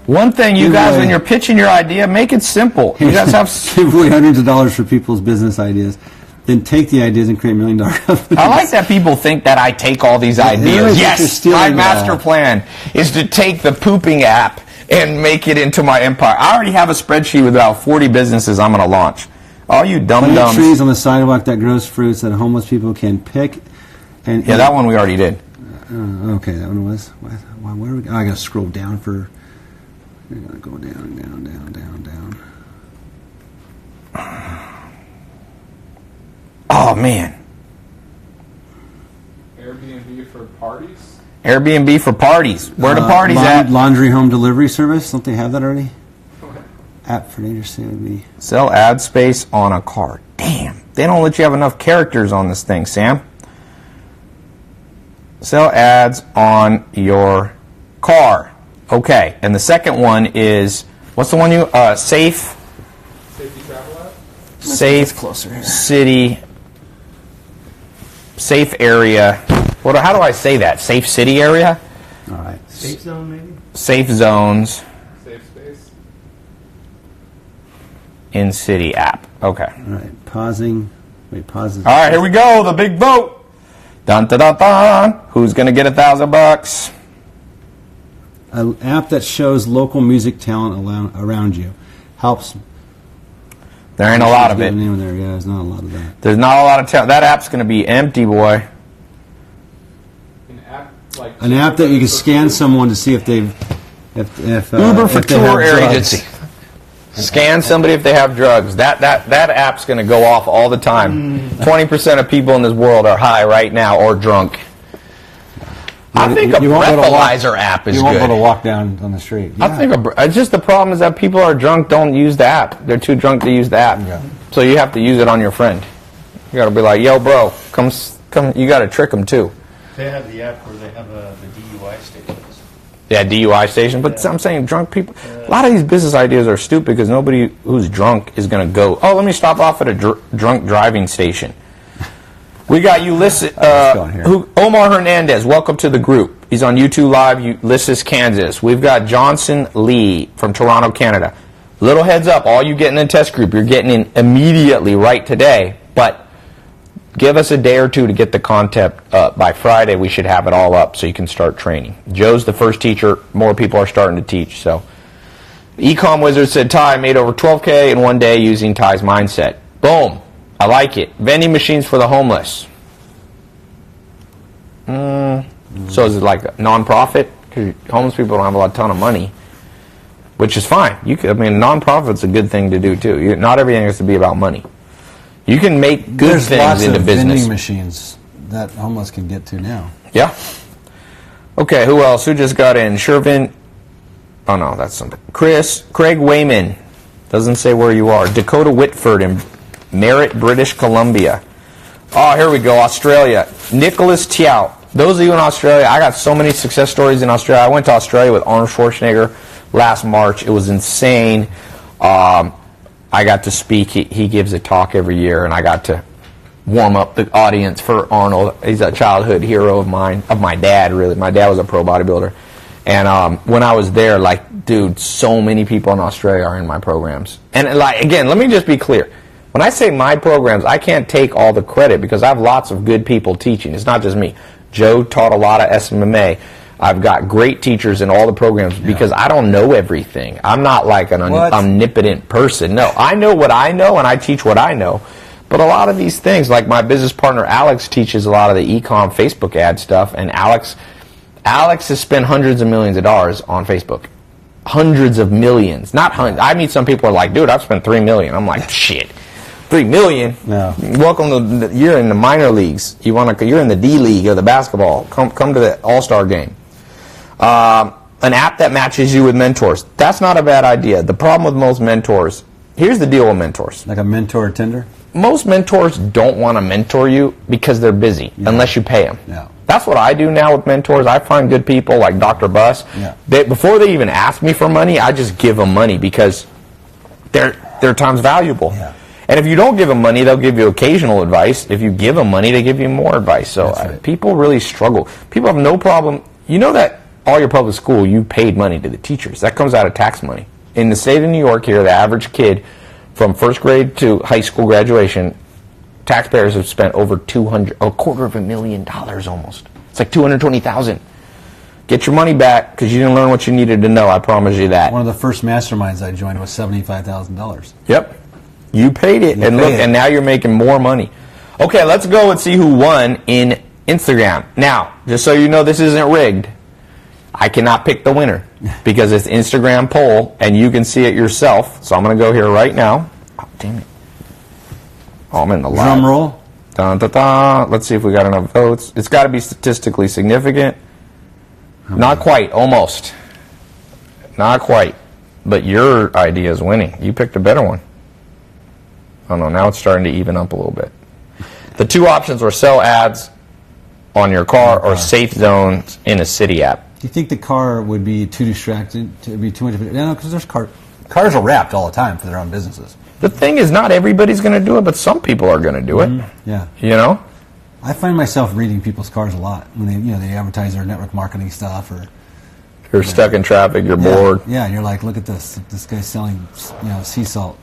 One thing, you guys, when you're pitching your idea, make it simple. You guys have... Give away hundreds of dollars for people's business ideas. Then take the ideas and create $1 million companies. I like that people think that I take all these ideas. Yes, my master plan is to take the pooping app and make it into my empire. I already have a spreadsheet with about 40 businesses I'm going to launch. All you Plant dum-dums. trees on the sidewalk that grows fruits that homeless people can pick and Yeah, that one we already did. Okay, that one was. Where are we? Oh, I got to scroll down for. I got to go down. Oh, man. Airbnb for parties? Airbnb for parties. Where the parties at? Laundry home delivery service. Don't they have that already? App for dangerous would be. Sell ad space on a car. Damn. They don't let you have enough characters on this thing, Sam. Sell ads on your car. Okay. And the second one is, what's the one you, safe? Safety travel app? Safe closer here. city, safe area. How do I say that? Safe city area? All right. Safe zone, maybe? Safe zones Safe space? in city app. Okay. All right. Pausing. Wait, pause. All right, here we go. The big vote. Dun dun dun dun. Who's gonna get $1,000? An app that shows local music talent around you helps. There ain't a lot of it. Name there. Yeah, there's not a lot of that. There's not a lot of talent. That app's gonna be empty, boy. An app that you can scan someone to see if they've Uber for if they have tour drugs. agency. Scan somebody if they have drugs. That app's going to go off all the time. 20% of people in this world are high right now or drunk. I think a breathalyzer app is good. You won't be able to walk down on the street. Yeah. I think just the problem is that people are drunk, don't use the app. They're too drunk to use the app. Yeah. So you have to use it on your friend. You got to be like, yo, bro, come. You got to trick them too. They have the app where they have the DUI stations. Yeah, DUI station. But I'm saying drunk people. A lot of these business ideas are stupid because nobody who's drunk is going to go, oh, let me stop off at a drunk driving station. We got Ulysses, Omar Hernandez. Welcome to the group. He's on YouTube Live, Ulysses, Kansas. We've got Johnson Lee from Toronto, Canada. Little heads up, all you getting in the test group, you're getting in immediately right today. But give us a day or two to get the content up. By Friday, we should have it all up so you can start training. Joe's the first teacher. More people are starting to teach. So, Ecom Wizard said, Ty made over $12K in one day using Ty's mindset. Boom. I like it. Vending machines for the homeless. So is it like a non-profit? Because homeless people don't have a ton of money, which is fine. Non-profit's a good thing to do too. Not everything has to be about money. You can make good things into business. There's vending machines that homeless can get to now. Yeah. Okay, who else? Who just got in? Shervin. Oh, no, that's something. Craig Wayman. Doesn't say where you are. Dakota Whitford in Merritt, British Columbia. Oh, here we go. Australia. Nicholas Tiao. Those of you in Australia, I got so many success stories in Australia. I went to Australia with Arnold Schwarzenegger last March. It was insane. I got to speak. He gives a talk every year, and I got to warm up the audience for Arnold. He's a childhood hero of mine, of my dad, really. My dad was a pro bodybuilder. And when I was there, like, dude, so many people in Australia are in my programs. And, like, again, let me just be clear. When I say my programs, I can't take all the credit because I have lots of good people teaching. It's not just me. Joe taught a lot of SMMA. I've got great teachers in all the programs because I don't know everything. I'm not like an omnipotent person. No, I know what I know, and I teach what I know. But a lot of these things, like my business partner Alex teaches a lot of the e-com Facebook ad stuff, and Alex has spent hundreds of millions of dollars on Facebook. Hundreds of millions. Not hundreds. I meet some people who are like, dude, I've spent $3 million. I'm like, shit. $3 million? No. Welcome to you're in the minor leagues. You're in the D League of the basketball. Come to the All-Star game. An app that matches you with mentors. That's not a bad idea. The problem with most mentors, here's the deal with mentors. Like a mentor Tinder? Most mentors don't want to mentor you because they're busy, unless you pay them. Yeah. That's what I do now with mentors. I find good people like Dr. Buss. Yeah. Before they even ask me for money, I just give them money because their time's valuable. Yeah. And if you don't give them money, they'll give you occasional advice. If you give them money, they give you more advice. So right. People really struggle. People have no problem. You know that all your public school, you paid money to the teachers. That comes out of tax money. In the state of New York here, the average kid from first grade to high school graduation, taxpayers have spent over $250,000 almost. It's like $220,000. Get your money back because you didn't learn what you needed to know. I promise you that. One of the first masterminds I joined was $75,000. Yep. You paid it, and now you're making more money. Okay, let's go and see who won in Instagram. Now, just so you know, this isn't rigged. I cannot pick the winner because it's Instagram poll, and you can see it yourself. So I'm going to go here right now. Oh, damn it. Oh, I'm in the live. Drum roll. Dun, dun, dun. Let's see if we got enough votes. It's got to be statistically significant. Not quite, almost. Not quite. But your idea is winning. You picked a better one. Oh no, now it's starting to even up a little bit. The two options were sell ads on your car or safe zones in a city app. Do you think the car would be too distracted to be too much of a... No, because there's cars are wrapped all the time for their own businesses. The thing is, not everybody's going to do it, but some people are going to do it. Yeah. You know? I find myself reading people's cars a lot when they advertise their network marketing stuff or... You're stuck in traffic, you're bored. Yeah, and you're like, look at this. This guy's selling, sea salt.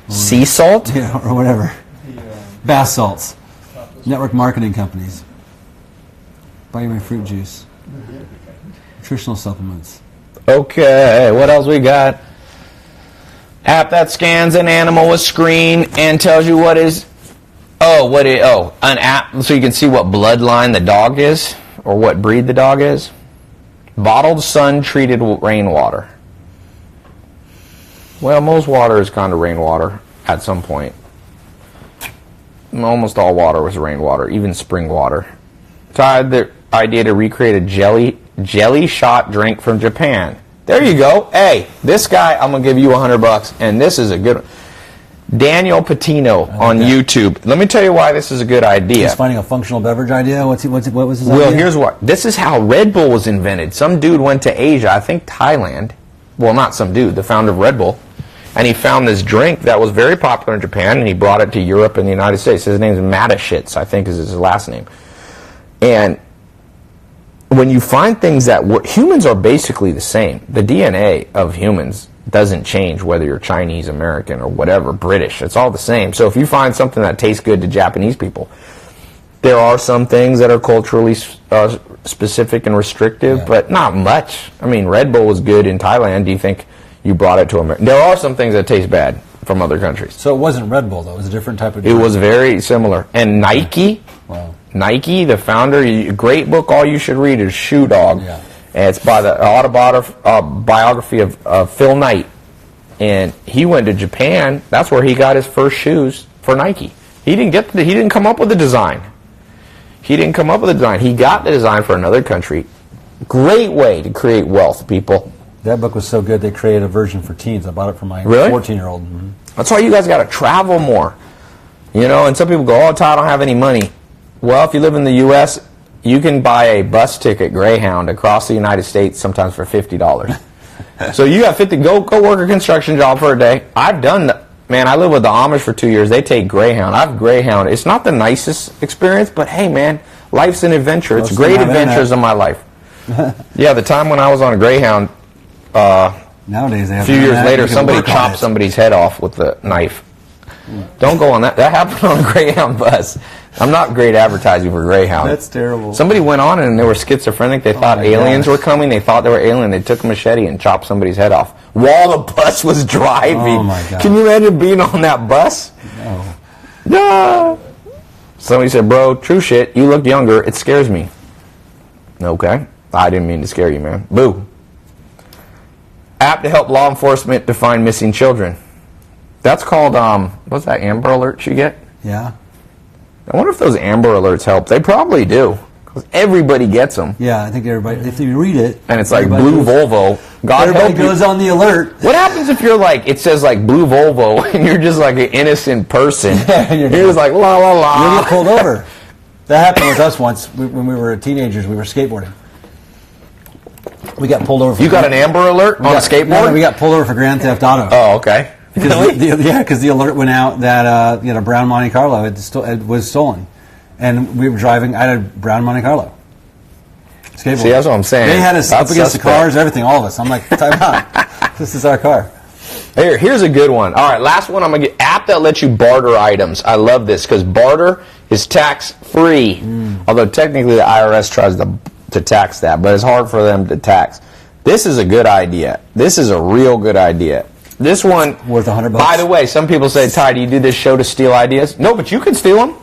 Sea salt? Yeah, or whatever. Bath salts. Network marketing companies. Buy my fruit juice. Nutritional supplements. Okay, what else we got? App that scans an animal with screen and tells you what is... an app so you can see what bloodline the dog is or what breed the dog is. Bottled sun-treated rainwater. Well, most water is kind of rainwater at some point. Almost all water was rainwater, even spring water. So I had the idea to recreate a jelly shot drink from Japan. There you go. Hey, this guy, I'm going to give you $100, and this is a good one. Daniel Patino on YouTube. Let me tell you why this is a good idea. He's finding a functional beverage idea? What was his idea? Well, here's what. This is how Red Bull was invented. Some dude went to Asia, I think Thailand. Well, not some dude, the founder of Red Bull. And he found this drink that was very popular in Japan, and he brought it to Europe and the United States. His name's Matashits, I think is his last name. And when you find things that work, humans are basically the same. The DNA of humans doesn't change whether you're Chinese, American, or whatever, British. It's all the same. So if you find something that tastes good to Japanese people, there are some things that are culturally specific and restrictive, but not much. I mean, Red Bull was good in Thailand. Do you think you brought it to America? There are some things that taste bad from other countries. So it wasn't Red Bull, though. It was a different type of drink. It was very similar. And Nike, Nike, the founder, great book, all you should read is Shoe Dog. Yeah. And it's by the biography of Phil Knight. And he went to Japan. That's where he got his first shoes for Nike. He didn't come up with the design. He didn't come up with the design. He got the design for another country. Great way to create wealth, people. That book was so good they created a version for teens. I bought it for my 14-year-old. Mm-hmm. That's why you guys got to travel more. You know, and some people go, oh, Todd, I don't have any money. Well, if you live in the U.S., you can buy a bus ticket, Greyhound, across the United States sometimes for $50. So you got go work a construction job for a day. I've done that. Man, I live with the Amish for 2 years. They take Greyhound. I've Greyhound. It's not the nicest experience, but hey, man, life's an adventure. It's great adventures of my life. Yeah, the time when I was on a Greyhound, Nowadays, they a have few years internet, later, you can somebody work on chopped it. somebody's head off with a knife. Don't go on that. That happened on a Greyhound bus. I'm not great advertising for Greyhound. That's terrible. Somebody went on and they were schizophrenic. They thought my aliens gosh. were coming. They thought they were alien. They took a machete and chopped somebody's head off while the bus was driving. Oh, my God. Can you imagine being on that bus? No. No. Somebody said, bro, true shit. You look younger. It scares me. Okay. I didn't mean to scare you, man. Boo. App to help law enforcement to find missing children. That's called, what's that, Amber Alerts you get? Yeah. I wonder if those Amber Alerts help. They probably do. Because everybody gets them. Yeah, I think everybody, if you read it. And it's like everybody blue goes- Volvo. God Everybody help you. goes on the alert. What happens if you're like, it says like blue Volvo, and you're just like an innocent person? And you're just like, la la You la. get pulled over. That happened with us once when we were teenagers. We were skateboarding. We got pulled over. For You got an Amber Alert on a skateboard? No, we got pulled over for Grand Theft Auto. Oh, okay. Because the alert went out that a brown Monte Carlo it was stolen, and we were driving. I had a brown Monte Carlo. Skateboard. See, that's what I'm saying. They had us up That's against the suspect. cars, everything, all of us. I'm like, time out. This is our car. Here's a good one. All right, last one. I'm gonna get app that lets you barter items. I love this because barter is tax free. Although technically the IRS tries to tax that, but it's hard for them to tax. This is a good idea. This is a real good idea. This one Worth $100. By the way, some people say, Ty, do you do this show to steal ideas? No, but you can steal them.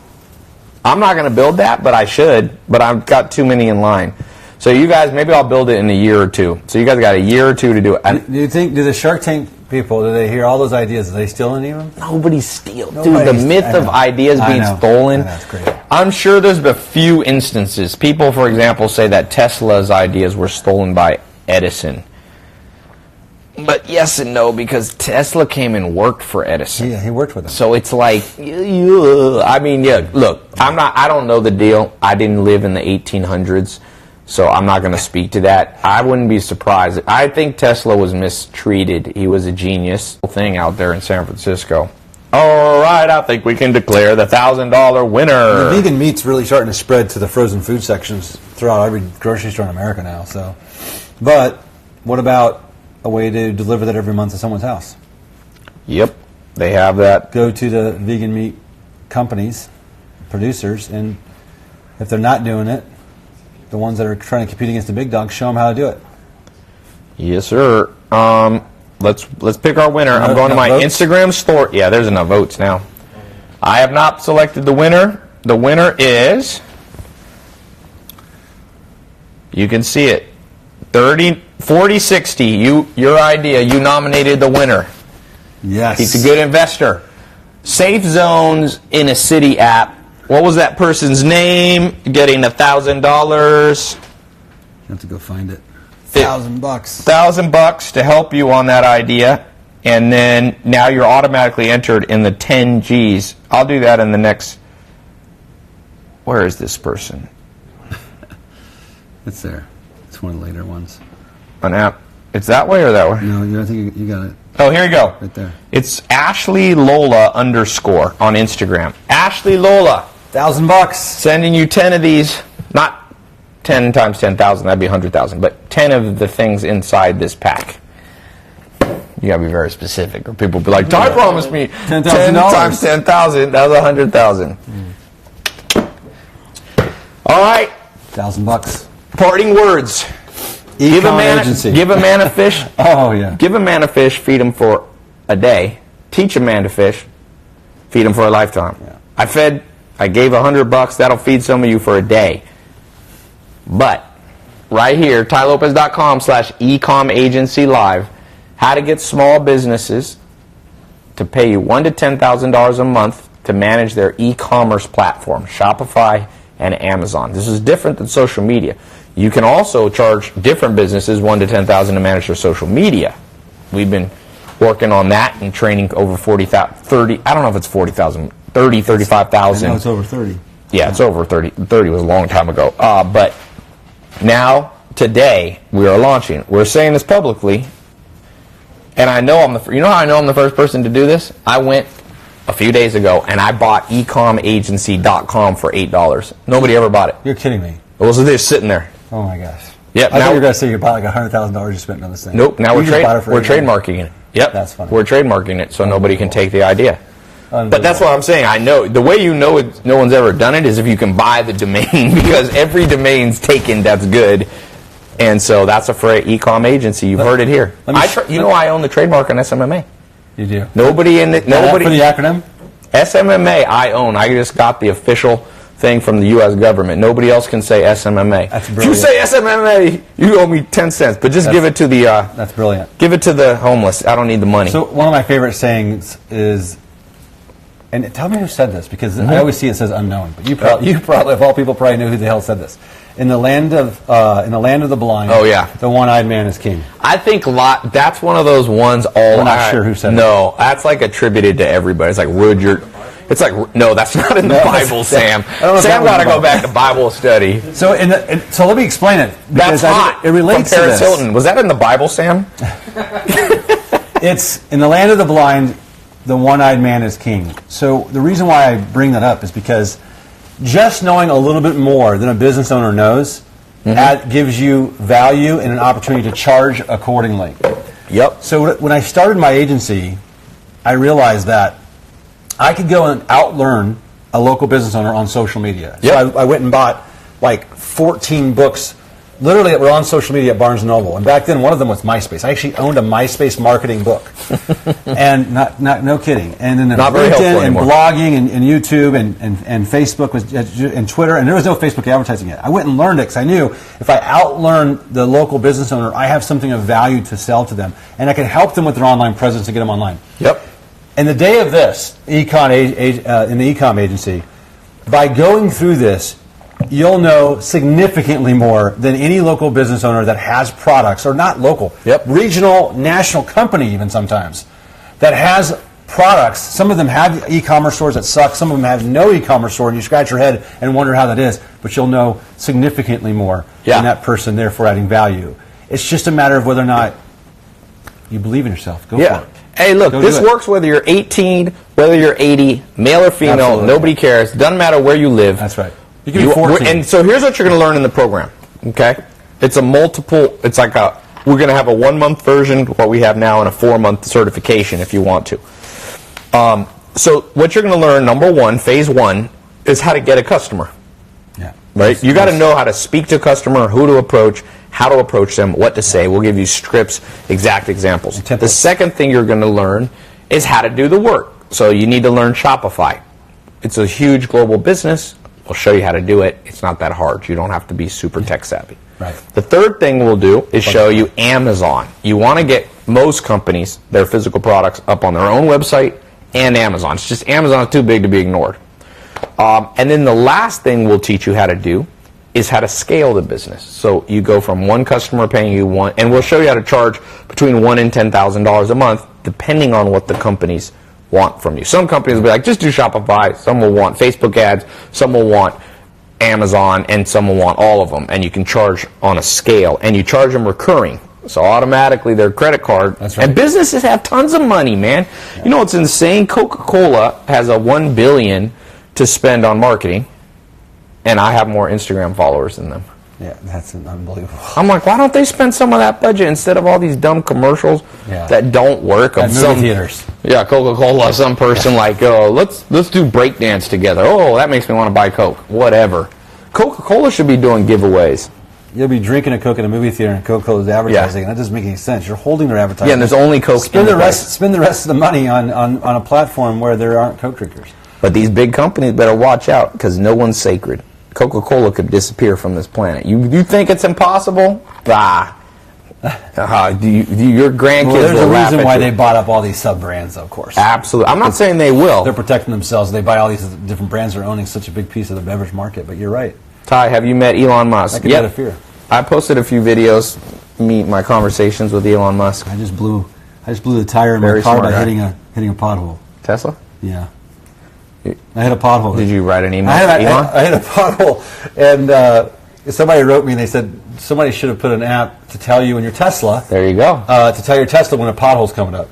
I'm not going to build that, but I should. But I've got too many in line. So you guys, maybe I'll build it in a year or two. So you guys got a year or two to do it. Do the Shark Tank people, do they hear all those ideas? Do they steal any of them? Nobody steals. Dude, Nobody the myth of ideas I being know. stolen. I know, it's great. I'm sure there's a few instances. People, for example, say that Tesla's ideas were stolen by Edison. But yes and no, because Tesla came and worked for Edison. Yeah, he worked with them. So it's like, I mean, yeah, look, I don't know the deal. I didn't live in the 1800s, so I'm not going to speak to that. I wouldn't be surprised. I think Tesla was mistreated. He was a genius. Thing out there in San Francisco. All right, I think we can declare the $1,000 winner. The vegan meat's really starting to spread to the frozen food sections throughout every grocery store in America now. So, but what about a way to deliver that every month to someone's house? Yep, they have that. Go to the vegan meat companies, producers, and if they're not doing it, the ones that are trying to compete against the big dogs, show them how to do it. Yes, sir. Let's pick our winner. I'm going to my Enough votes? Instagram store. Yeah, there's enough votes now. I have not selected the winner. The winner is, you can see it, 4060. Your idea. You nominated the winner. Yes. He's a good investor. Safe Zones in a City app. What was that person's name? Getting $1,000. You have to go find it. It- $1,000. $1,000 to help you on that idea, and then now you're automatically entered in the 10 Gs. I'll do that in the next. Where is this person? It's there. It's one of the later ones. An app. It's that way or that way? No, I think you got it Oh, here you go. right there. It's Ashley Lola _ on Instagram. Ashley Lola, $1,000. sending you 10 of these. Not 10 times 10,000. That'd be 100,000. But 10 of the things inside this pack. You gotta be very specific, or people will be like, Ty promised me 10 $10,000. times 10,000. That's 100,000. All right. $1,000. Parting words. Give a man agency. give a man a fish. Oh yeah. Give a man a fish. Feed him for a day. Teach a man to fish. Feed him for a lifetime. Yeah. I gave $100. That'll feed some of you for a day. But right here, tylopez.com/ecom agency live. How to get small businesses to pay you $1,000 to $10,000 a month to manage their e-commerce platform, Shopify and Amazon. This is different than social media. You can also charge different businesses $1,000 to $10,000 to manage their social media. We've been working on that and training over 30. I don't know if it's 40,000, 30, 35,000. No, it's over 30. Yeah, it's over 30. 30 was a long time ago. But now, today, we are launching. We're saying this publicly, and I know you know how I know I'm the first person to do this? I went a few days ago, and I bought ecomagency.com for $8. Nobody ever bought it. You're kidding me. It was just sitting there. Oh my gosh. Yep. I thought Now you were going to say you bought like $100,000 you spent on this thing. Nope. Now You we're just bought it for trademarking it. Yep. That's funny. We're trademarking it so nobody can take the idea. But that's Unbelievable. what I'm saying. I know the way you know it, no one's ever done it is if you can buy the domain because every domain's taken that's good, and so that's a for an e-com agency. You've heard it here. I own the trademark on SMMA. You do. Nobody in it. Nobody For the acronym? SMMA. I own. I just got the official thing from the U.S. government. Nobody else can say SMMA. That's if brilliant. you say SMMA, you owe me 10 cents. But just give it to the. That's brilliant. Give it to the homeless. I don't need the money. So one of my favorite sayings is, and tell me who said this, because I always see it says unknown, but you probably of all people probably know who the hell said this. In the land of the blind, Oh, yeah. the one-eyed man is king. I think that's one of those ones. We're not sure who said it. No, that's like attributed to everybody. It's like Rudyard. It's like no, that's not in the Bible, Sam. Sam got to go back to Bible study. So so let me explain it. That's hot. It relates from to Paris this. Hilton. Was that in the Bible, Sam? It's in the land of the blind, the one-eyed man is king. So the reason why I bring that up is because just knowing a little bit more than a business owner knows gives you value and an opportunity to charge accordingly. Yep. So when I started my agency, I realized that I could go and outlearn a local business owner on social media. Yep. So I went and bought like 14 books, literally that were on social media at Barnes & Noble. And back then, one of them was MySpace. I actually owned a MySpace marketing book. And no kidding. And then Not very helpful LinkedIn and anymore. blogging and YouTube and Facebook and Twitter. And there was no Facebook advertising yet. I went and learned it because I knew if I outlearn the local business owner, I have something of value to sell to them. And I can help them with their online presence to get them online. Yep. And the day of this, in the e-com agency, by going through this, you'll know significantly more than any local business owner that has products, or not local, regional, national company even sometimes, that has products. Some of them have e-commerce stores that suck. Some of them have no e-commerce store, and you scratch your head and wonder how that is. But you'll know significantly more than that person, therefore adding value. It's just a matter of whether or not you believe in yourself. Go for it. Hey, look, Go this do it. works whether you're 18, whether you're 80, male or female, Absolutely. nobody cares. Doesn't matter where you live. That's right. You can be 14. And so here's what you're going to learn in the program, okay? It's like we're going to have a 1-month version, what we have now, and a 4-month certification if you want to. So what you're going to learn, number one, phase 1, is how to get a customer. Yeah. Right? You got to know how to speak to a customer, who to approach, how to approach them, what to say. We'll give you scripts, exact examples. The second thing you're going to learn is how to do the work. So you need to learn Shopify. It's a huge global business. We'll show you how to do it. It's not that hard. You don't have to be super tech savvy. Right. The third thing we'll do is show you Amazon. You want to get most companies, their physical products, up on their own website and Amazon. It's just Amazon's too big to be ignored. And then the last thing we'll teach you how to do is how to scale the business. So you go from one customer paying you one, and we'll show you how to charge between $1,000 and $10,000 a month, depending on what the companies want from you. Some companies will be like, just do Shopify. Some will want Facebook ads. Some will want Amazon, and some will want all of them. And you can charge on a scale, and you charge them recurring. So automatically their credit card. That's right. And businesses have tons of money, man. Yeah. You know what's insane? Coca-Cola has a $1 billion to spend on marketing, and I have more Instagram followers than them. Yeah, that's unbelievable. I'm like, why don't they spend some of that budget instead of all these dumb commercials that don't work? At movie theaters. Yeah, Coca-Cola, some person like, oh, let's do breakdance together. Oh, that makes me want to buy Coke. Whatever. Coca-Cola should be doing giveaways. You'll be drinking a Coke in a movie theater and Coca-Cola's advertising, and that doesn't make any sense. You're holding their advertising. Yeah, and there's only Coke Spend the rest of the money on a platform where there aren't Coke drinkers. But these big companies better watch out, because no one's sacred. Coca-Cola could disappear from this planet. You think it's impossible? Your grandkids Well, there's will a laugh reason at why you. they bought up all these sub-brands, of course. Absolutely. I'm not saying they will. They're protecting themselves. They buy all these different brands. They're owning such a big piece of the beverage market. But you're right. Ty, have you met Elon Musk? I could get a fear. I posted a few videos, my conversations with Elon Musk. I just blew the tire in Very my car smart by guy. hitting a pothole. Tesla? Yeah. I hit a pothole. Did you write an email I to Elon? hit a pothole, and somebody wrote me and they said somebody should have put an app to tell you in your Tesla. There you go. To tell your Tesla when a pothole's coming up.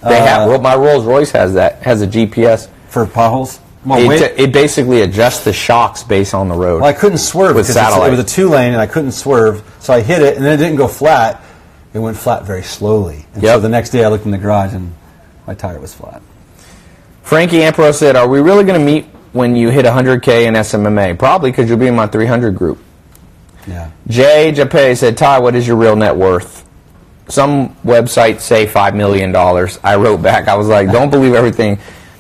They have. My Rolls Royce has that. Has a GPS. For potholes? It basically adjusts the shocks based on the road. Well, I couldn't swerve with because satellite. it was a 2-lane and I couldn't swerve. So I hit it and then it didn't go flat. It went flat very slowly. And so the next day I looked in the garage and my tire was flat. Frankie Ampro said, "Are we really going to meet when you hit 100K in SMMA?" Probably, because you'll be in my 300 group. Yeah. Jay Japay said, "Ty, what is your real net worth?" Some websites say $5 million. I wrote back, I was like, don't believe everything.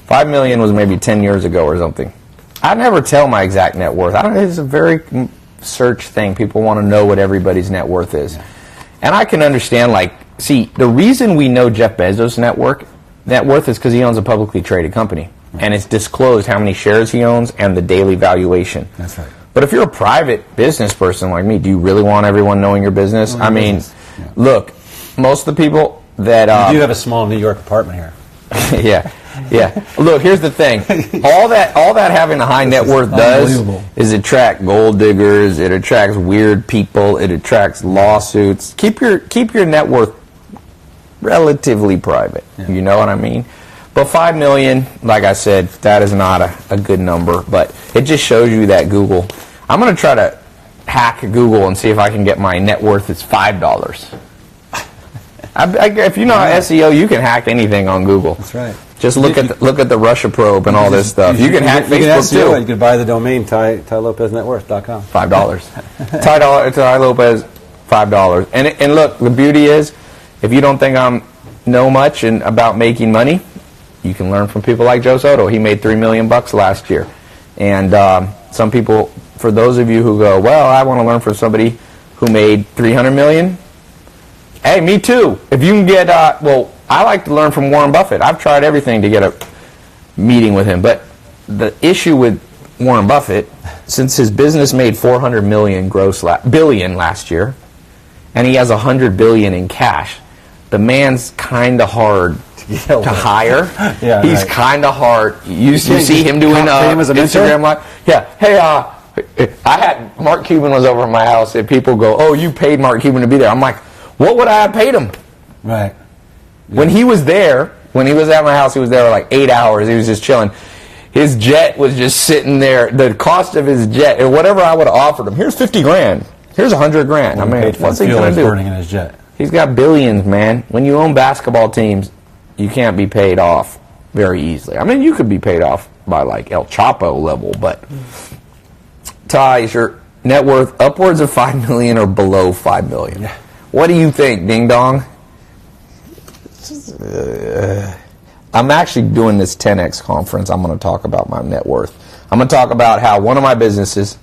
$5 million was maybe 10 years ago or something. I never tell my exact net worth. It's a very search thing. People want to know what everybody's net worth is. Yeah. And I can understand, the reason we know Jeff Bezos' net worth is because he owns a publicly traded company. Right. And it's disclosed how many shares he owns and the daily valuation. That's right. But if you're a private business person like me, do you really want everyone knowing your business? Look, most of the people that... you do have a small New York apartment here. Yeah. Look, here's the thing. All that having a high net worth does is attract gold diggers. It attracts weird people. It attracts lawsuits. Keep your net worth relatively private. Yeah. You know what I mean? But $5 million, like I said, that is not a good number. But it just shows you that Google... I'm going to try to hack Google and see if I can get my net worth is $5. If you know SEO, you can hack anything on Google. That's right. Just look at the Russia probe and all this stuff. You can hack Facebook too. You could buy the domain TyLopezNetworth.com. $5. Ty Lopez, $5. And look, the beauty is, if you don't think I'm know much and about making money, you can learn from people like Joe Soto. He made $3 million last year. And some people, for those of you who go, well, I want to learn from somebody who made $300 million. Hey, me too. If you can get, I like to learn from Warren Buffett. I've tried everything to get a meeting with him. But the issue with Warren Buffett, since his business made $400 billion last year, and he has $100 billion in cash, the man's kind of hard to hire. Yeah, he's kind of hard. You see him doing Instagram Live. Yeah. Hey, Mark Cuban was over at my house, and people go, "Oh, you paid Mark Cuban to be there." I'm like, what would I have paid him? Right. When he was there, when he was at my house, he was there for like 8 hours. He was just chilling. His jet was just sitting there. The cost of his jet, or whatever I would have offered him, here's $50,000. Here's $100,000. Well, I mean, what's he going to do? Burning in his jet. He's got billions, man. When you own basketball teams, you can't be paid off very easily. I mean, you could be paid off by like El Chapo level, but Ty, is your net worth upwards of $5 million or below $5 million? Yeah. What do you think, Ding Dong? I'm actually doing this 10X conference. I'm going to talk about my net worth. I'm going to talk about how one of my businesses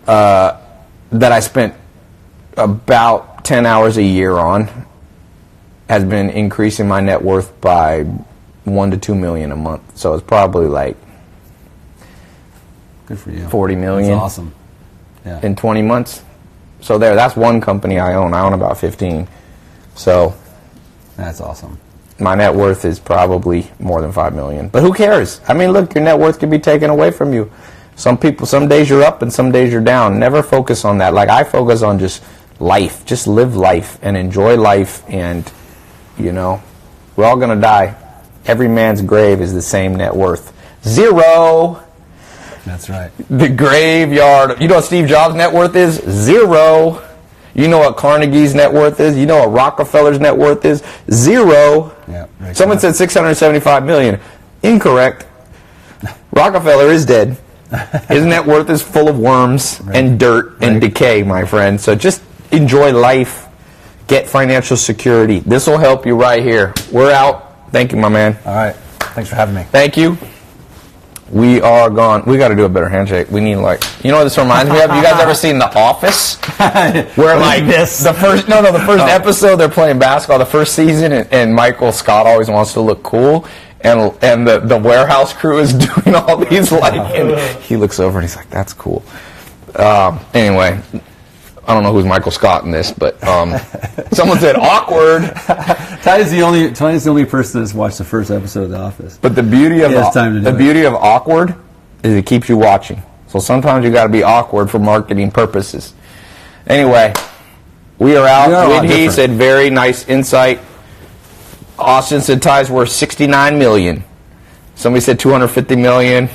that I spent about 10 hours a year on has been increasing my net worth by $1 to $2 million a month. So it's probably like good for you. $40 million. That's awesome. Yeah. In 20 months. So that's one company I own. I own about 15. So that's awesome. My net worth is probably more than $5 million. But who cares? I mean, look, your net worth can be taken away from you. Some days you're up and some days you're down. Never focus on that. Like, I focus on just life. Just live life and enjoy life. And, we're all going to die. Every man's grave is the same net worth. 0. That's right. The graveyard. You know what Steve Jobs' net worth is? 0. You know what Carnegie's net worth is? You know what Rockefeller's net worth is? 0. Yeah, someone said $675 million. Incorrect. Rockefeller is dead. His net worth is full of worms and dirt and decay, my friend. So just enjoy life. Get financial security. This will help you right here. We're out. Thank you, my man. All right. Thanks for having me. Thank you. We are gone. We got to do a better handshake. We need what this reminds me of? You guys ever seen The Office? Where this? The first episode they're playing basketball, the first season, and Michael Scott always wants to look cool, and the warehouse crew is doing all these and he looks over and he's like, "That's cool." Anyway, I don't know who's Michael Scott in this, but someone said awkward. Ty's the only person that's watched the first episode of The Office. But the beauty of awkward is it keeps you watching. So sometimes you got to be awkward for marketing purposes. Anyway, we are out. Whitney said very nice insight. Austin said Ty's worth $69 million. Somebody said 250 million.